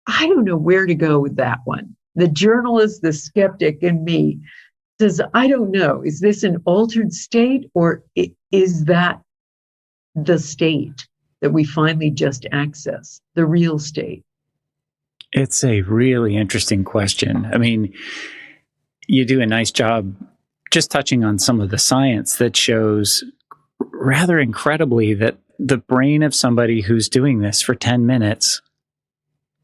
I don't know where to go with that one. The journalist, the skeptic in me says, I don't know, is this an altered state, or is that the state that we finally just access, the real state? It's a really interesting question. I mean, you do a nice job just touching on some of the science that shows rather incredibly that the brain of somebody who's doing this for 10 minutes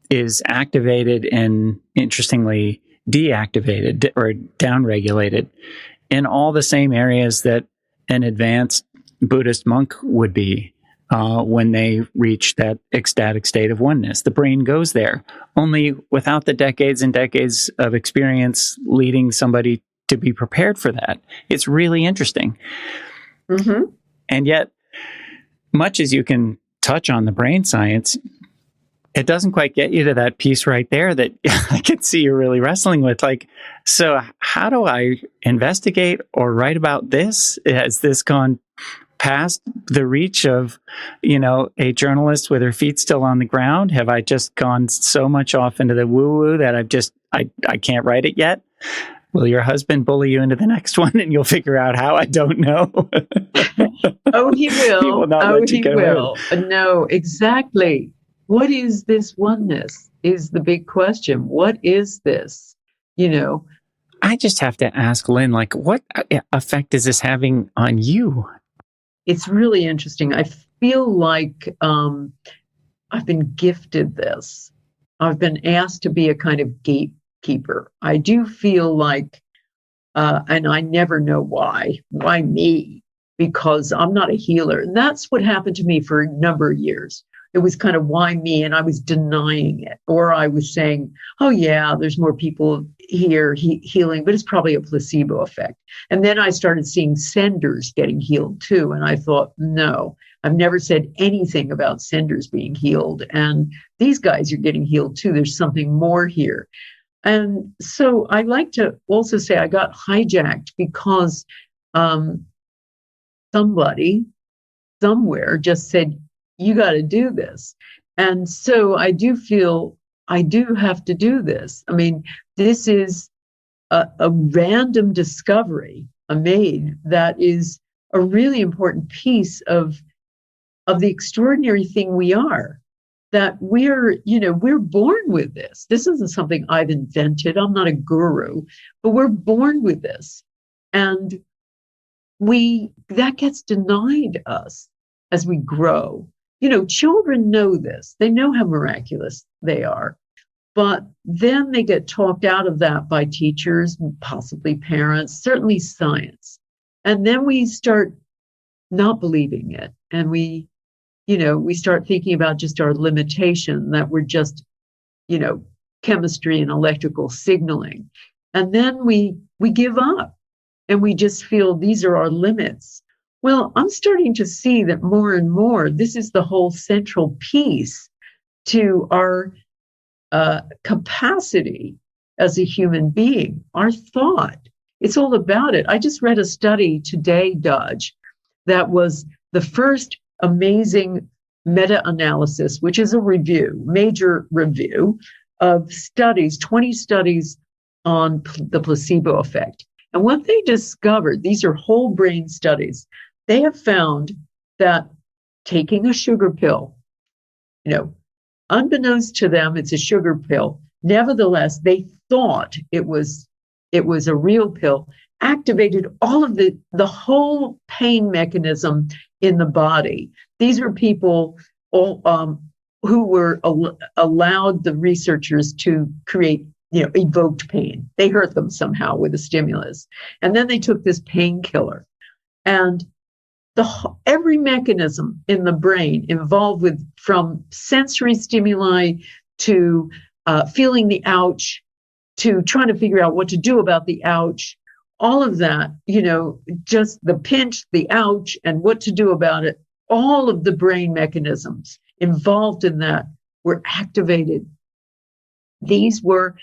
is activated and, interestingly, deactivated or downregulated in all the same areas that an advanced Buddhist monk would be when they reach that ecstatic state of oneness. The brain goes there, only without the decades and decades of experience leading somebody to be prepared for that. It's really interesting. Mm-hmm. And yet, much as you can touch on the brain science, it doesn't quite get you to that piece right there that I can see you're really wrestling with. Like, so how do I investigate or write about this? Has this gone past the reach of, a journalist with her feet still on the ground? Have I just gone so much off into the woo-woo that I can't write it yet? Will your husband bully you into the next one and you'll figure out how? I don't know. Oh, he will. He will not let you get away. No, exactly. What is this oneness is the big question. What is this? I just have to ask Lynne, like, what effect is this having on you? It's really interesting. I feel like I've been gifted this. I've been asked to be a kind of gatekeeper. I do feel like, and I never know why me? Because I'm not a healer. And that's what happened to me for a number of years. It was kind of why me, and I was denying it. Or I was saying, oh yeah, there's more people here healing, but it's probably a placebo effect. And then I started seeing senders getting healed too. And I thought, no, I've never said anything about senders being healed. And these guys are getting healed too. There's something more here. And so I like to also say I got hijacked because somebody somewhere just said, you got to do this. And so I do feel I do have to do this. I mean, this is a random discovery I made that is a really important piece of the extraordinary thing we are, that we're born with this. This isn't something I've invented. I'm not a guru, but we're born with this. And that gets denied us as we grow. Children know this. They know how miraculous they are. But then they get talked out of that by teachers, possibly parents, certainly science. And then we start not believing it. And we start thinking about just our limitation, that we're just, chemistry and electrical signaling. And then we give up and we just feel these are our limits. Well, I'm starting to see that more and more, this is the whole central piece to our capacity as a human being, our thought. It's all about it. I just read a study today, Dodge, that was the first amazing meta-analysis, which is a major review of studies, 20 studies on the placebo effect. And what they discovered, these are whole brain studies, they have found that taking a sugar pill, unbeknownst to them, it's a sugar pill. Nevertheless, they thought it was a real pill, activated all of the whole pain mechanism in the body. These are people who were allowed the researchers to create, evoked pain. They hurt them somehow with a stimulus. And then they took this painkiller, and every mechanism in the brain involved with, from sensory stimuli to feeling the ouch, to trying to figure out what to do about the ouch, all of that, just the pinch, the ouch, and what to do about it, all of the brain mechanisms involved in that were activated. These were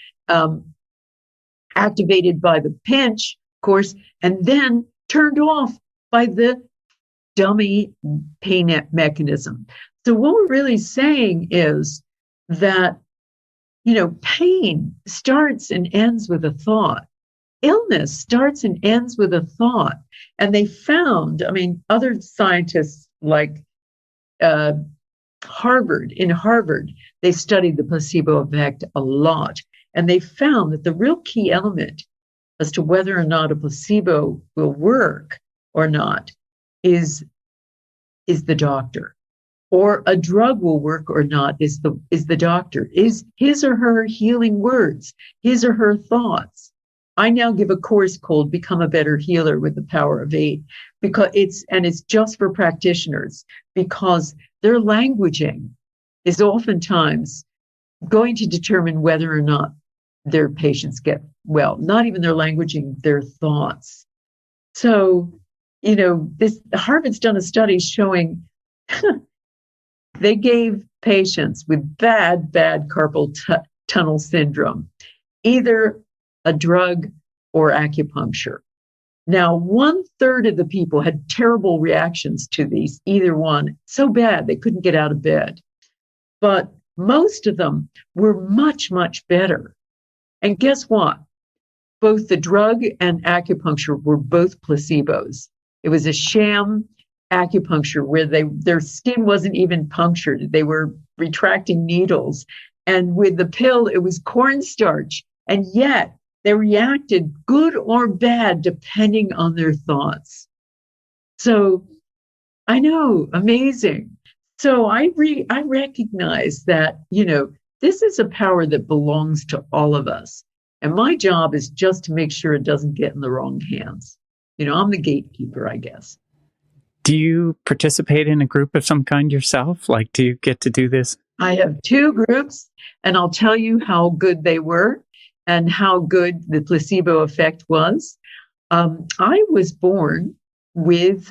activated by the pinch, of course, and then turned off by the dummy pain mechanism. So what we're really saying is that, pain starts and ends with a thought. illness starts and ends with a thought. And they found, I mean, other scientists like Harvard, they studied the placebo effect a lot. And they found that the real key element as to whether or not a placebo will work or not is the doctor. Or a drug will work or not is the doctor. Is his or her healing words, his or her thoughts. I now give a course called Become a Better Healer with the Power of 8, because it's just for practitioners, because their languaging is oftentimes going to determine whether or not their patients get well, not even their languaging, their thoughts. So, Harvard's done a study showing they gave patients with bad carpal tunnel syndrome either a drug or acupuncture. Now, 1/3 of the people had terrible reactions to these, either one, so bad they couldn't get out of bed. But most of them were much, much better. And guess what? Both the drug and acupuncture were both placebos. It was a sham acupuncture where their skin wasn't even punctured. They were retracting needles. And with the pill, it was cornstarch. And yet they reacted good or bad depending on their thoughts. So I know, amazing. So I recognize that, this is a power that belongs to all of us. And my job is just to make sure it doesn't get in the wrong hands. I'm the gatekeeper, I guess. Do you participate in a group of some kind yourself? Like, do you get to do this? I have 2 groups, and I'll tell you how good they were and how good the placebo effect was. I was born with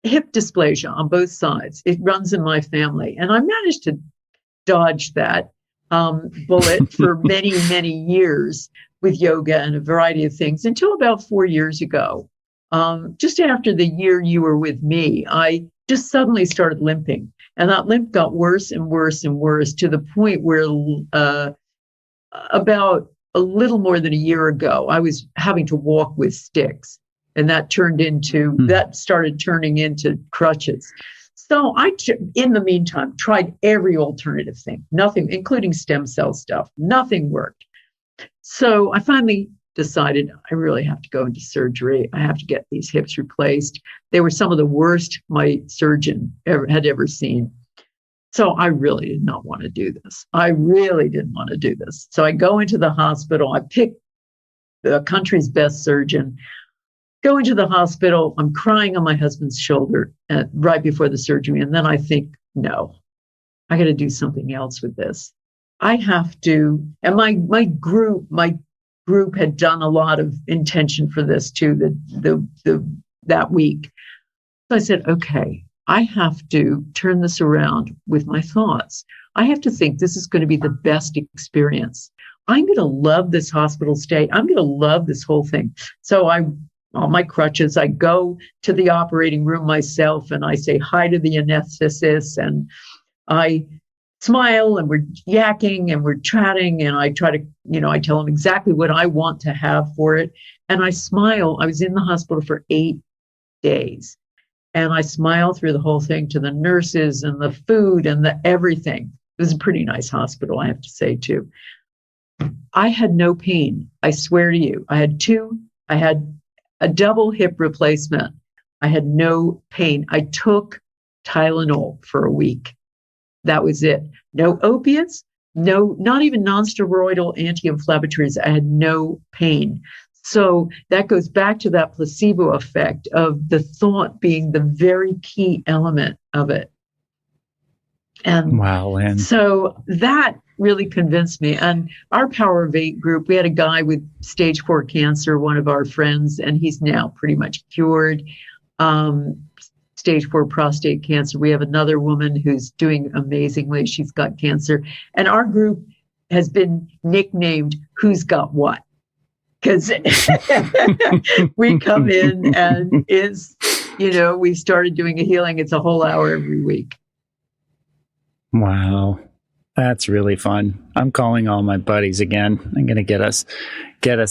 hip dysplasia on both sides. It runs in my family, and I managed to dodge that bullet for many, many years with yoga and a variety of things until about 4 years ago. Just after the year you were with me, I just suddenly started limping. And that limp got worse and worse and worse to the point where about a little more than a year ago, I was having to walk with sticks. And that started turning into crutches. So in the meantime, tried every alternative thing, nothing, including stem cell stuff. Nothing worked. So I finally decided I really have to go into surgery. I have to get these hips replaced. They were some of the worst my surgeon had ever seen. So I really did not want to do this. I really didn't want to do this. So I go into the hospital. I pick the country's best surgeon. Go into the hospital. I'm crying on my husband's shoulder right before the surgery. And then I think, no, I got to do something else with this. I have to. And my group had done a lot of intention for this too, that week. So I said, okay, I have to turn this around with my thoughts. I have to think this is going to be the best experience. I'm going to love this hospital stay. I'm going to love this whole thing. So on my crutches, I go to the operating room myself and I say hi to the anesthetist and I smile and we're yakking and we're chatting and I try to, I tell him exactly what I want to have for it. And I smile. I was in the hospital for 8 days and I smile through the whole thing to the nurses and the food and the everything. It was a pretty nice hospital, I have to say too. I had no pain. I swear to you, I had a double hip replacement. I had no pain. I took Tylenol for a week. That was it. No opiates, not even nonsteroidal anti-inflammatories. I had no pain. So that goes back to that placebo effect of the thought being the very key element of it. And wow, Lynne. So that really convinced me. And our Power of 8 group, we had a guy with stage 4 cancer, one of our friends, and he's now pretty much cured. Stage 4 prostate cancer. We have another woman who's doing amazingly. She's got cancer. And our group has been nicknamed Who's Got What? Because we come in and we've started doing a healing. It's a whole hour every week. Wow. That's really fun. I'm calling all my buddies again. I'm going to get us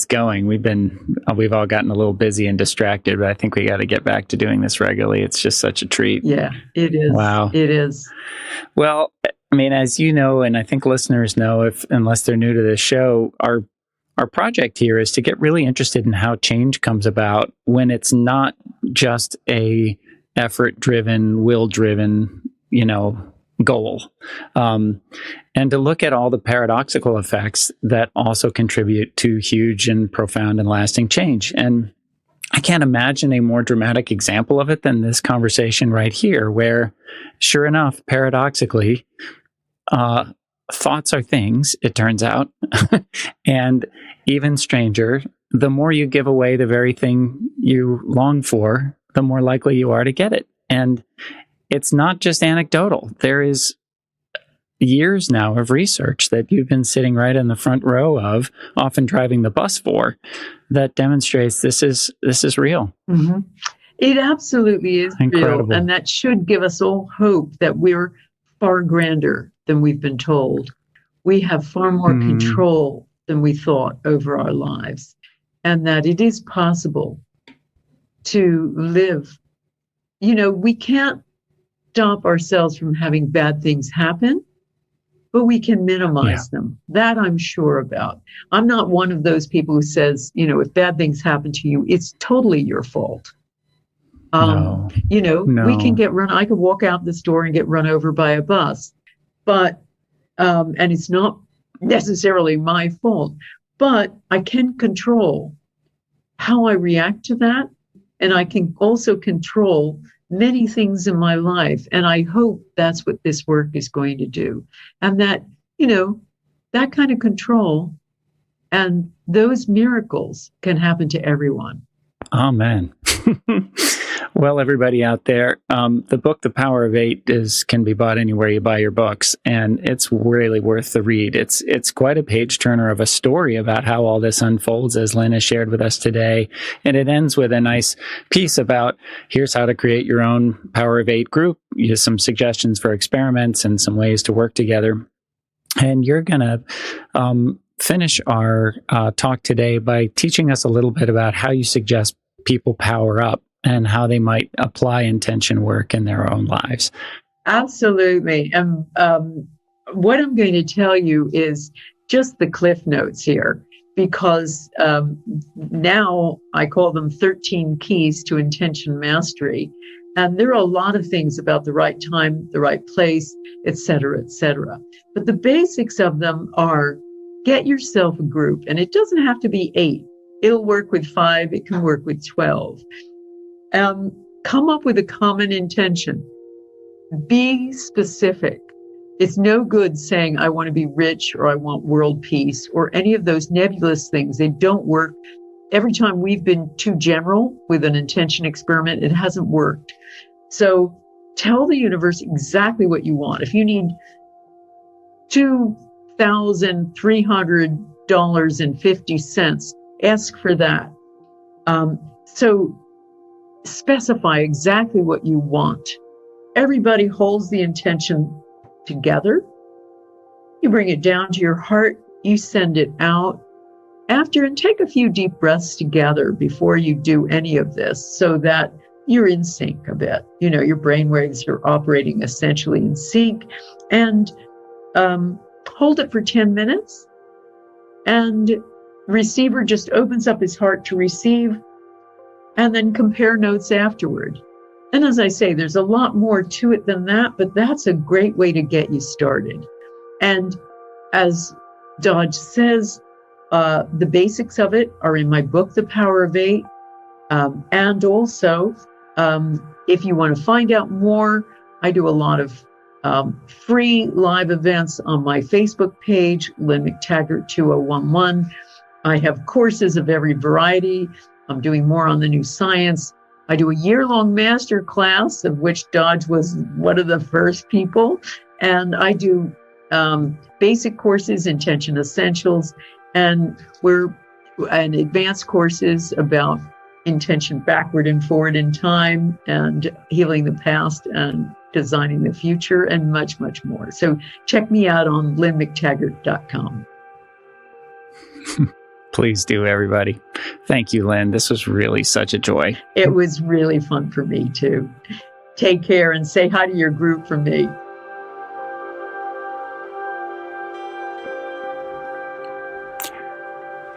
going. We've all gotten a little busy and distracted, but I think we got to get back to doing this regularly. It's just such a treat. Yeah, it is. Wow. It is. Well, I mean, as you know, and I think listeners know, unless they're new to this show, our project here is to get really interested in how change comes about when it's not just a effort-driven, will-driven, goal, and to look at all the paradoxical effects that also contribute to huge and profound and lasting change. And I can't imagine a more dramatic example of it than this conversation right here, where, sure enough, paradoxically, thoughts are things, it turns out. And even stranger, the more you give away the very thing you long for, the more likely you are to get it. And it's not just anecdotal. There is years now of research that you've been sitting right in the front row of, often driving the bus for, that demonstrates this is real. Mm-hmm. It absolutely is incredible. Real, and that should give us all hope that we're far grander than we've been told. We have far more control than we thought over our lives, and that it is possible to live. We can't stop ourselves from having bad things happen, but we can minimize them. That I'm sure about. I'm not one of those people who says, if bad things happen to you, it's totally your fault. No. We can get run. I could walk out this door and get run over by a bus, but, and it's not necessarily my fault, but I can control how I react to that. And I can also control many things in my life. And I hope that's what this work is going to do. And that, that kind of control and those miracles can happen to everyone. Amen. Well, everybody out there, the book, The Power of Eight, can be bought anywhere you buy your books, and it's really worth the read. It's quite a page turner of a story about how all this unfolds, as Lynne has shared with us today. And it ends with a nice piece about here's how to create your own Power of Eight group, some suggestions for experiments and some ways to work together. And you're going to finish our talk today by teaching us a little bit about how you suggest people power up and how they might apply intention work in their own lives. Absolutely. And what I'm going to tell you is just the cliff notes here, because now I call them 13 keys to intention mastery. And there are a lot of things about the right time, the right place, et cetera, et cetera. But the basics of them are get yourself a group, and it doesn't have to be 8. It'll work with 5. It can work with 12. Come up with a common intention. Be specific. It's no good saying, I want to be rich, or I want world peace, or any of those nebulous things. They don't work. Every time we've been too general with an intention experiment, it hasn't worked. So tell the universe exactly what you want. If you need $2,300.50, ask for that. So specify exactly what you want. Everybody holds the intention together. You bring it down to your heart. You send it out after, and take a few deep breaths together before you do any of this, so that you're in sync a bit. Your brainwaves are operating essentially in sync, and hold it for 10 minutes. And receiver just opens up his heart to receive, and then compare notes afterward. And as I say, there's a lot more to it than that, but that's a great way to get you started. And as Dodge says, the basics of it are in my book, The Power of Eight. And also, if you want to find out more, I do a lot of free live events on my Facebook page, Lynne McTaggart 2011. I have courses of every variety. I'm doing more on the new science. I do a year-long master class, of which Dodge was one of the first people. And I do basic courses, Intention Essentials, and advanced courses about intention backward and forward in time, and healing the past, and designing the future, and much, much more. So check me out on lynnmctaggart.com. Please do, everybody. Thank you, Lynne. This was really such a joy. It was really fun for me, too. Take care and say hi to your group for me.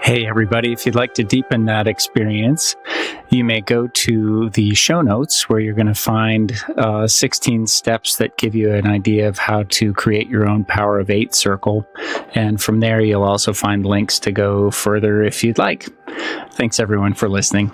Hey, everybody, if you'd like to deepen that experience, you may go to the show notes where you're going to find 16 steps that give you an idea of how to create your own Power of 8 circle. And from there, you'll also find links to go further if you'd like. Thanks, everyone, for listening.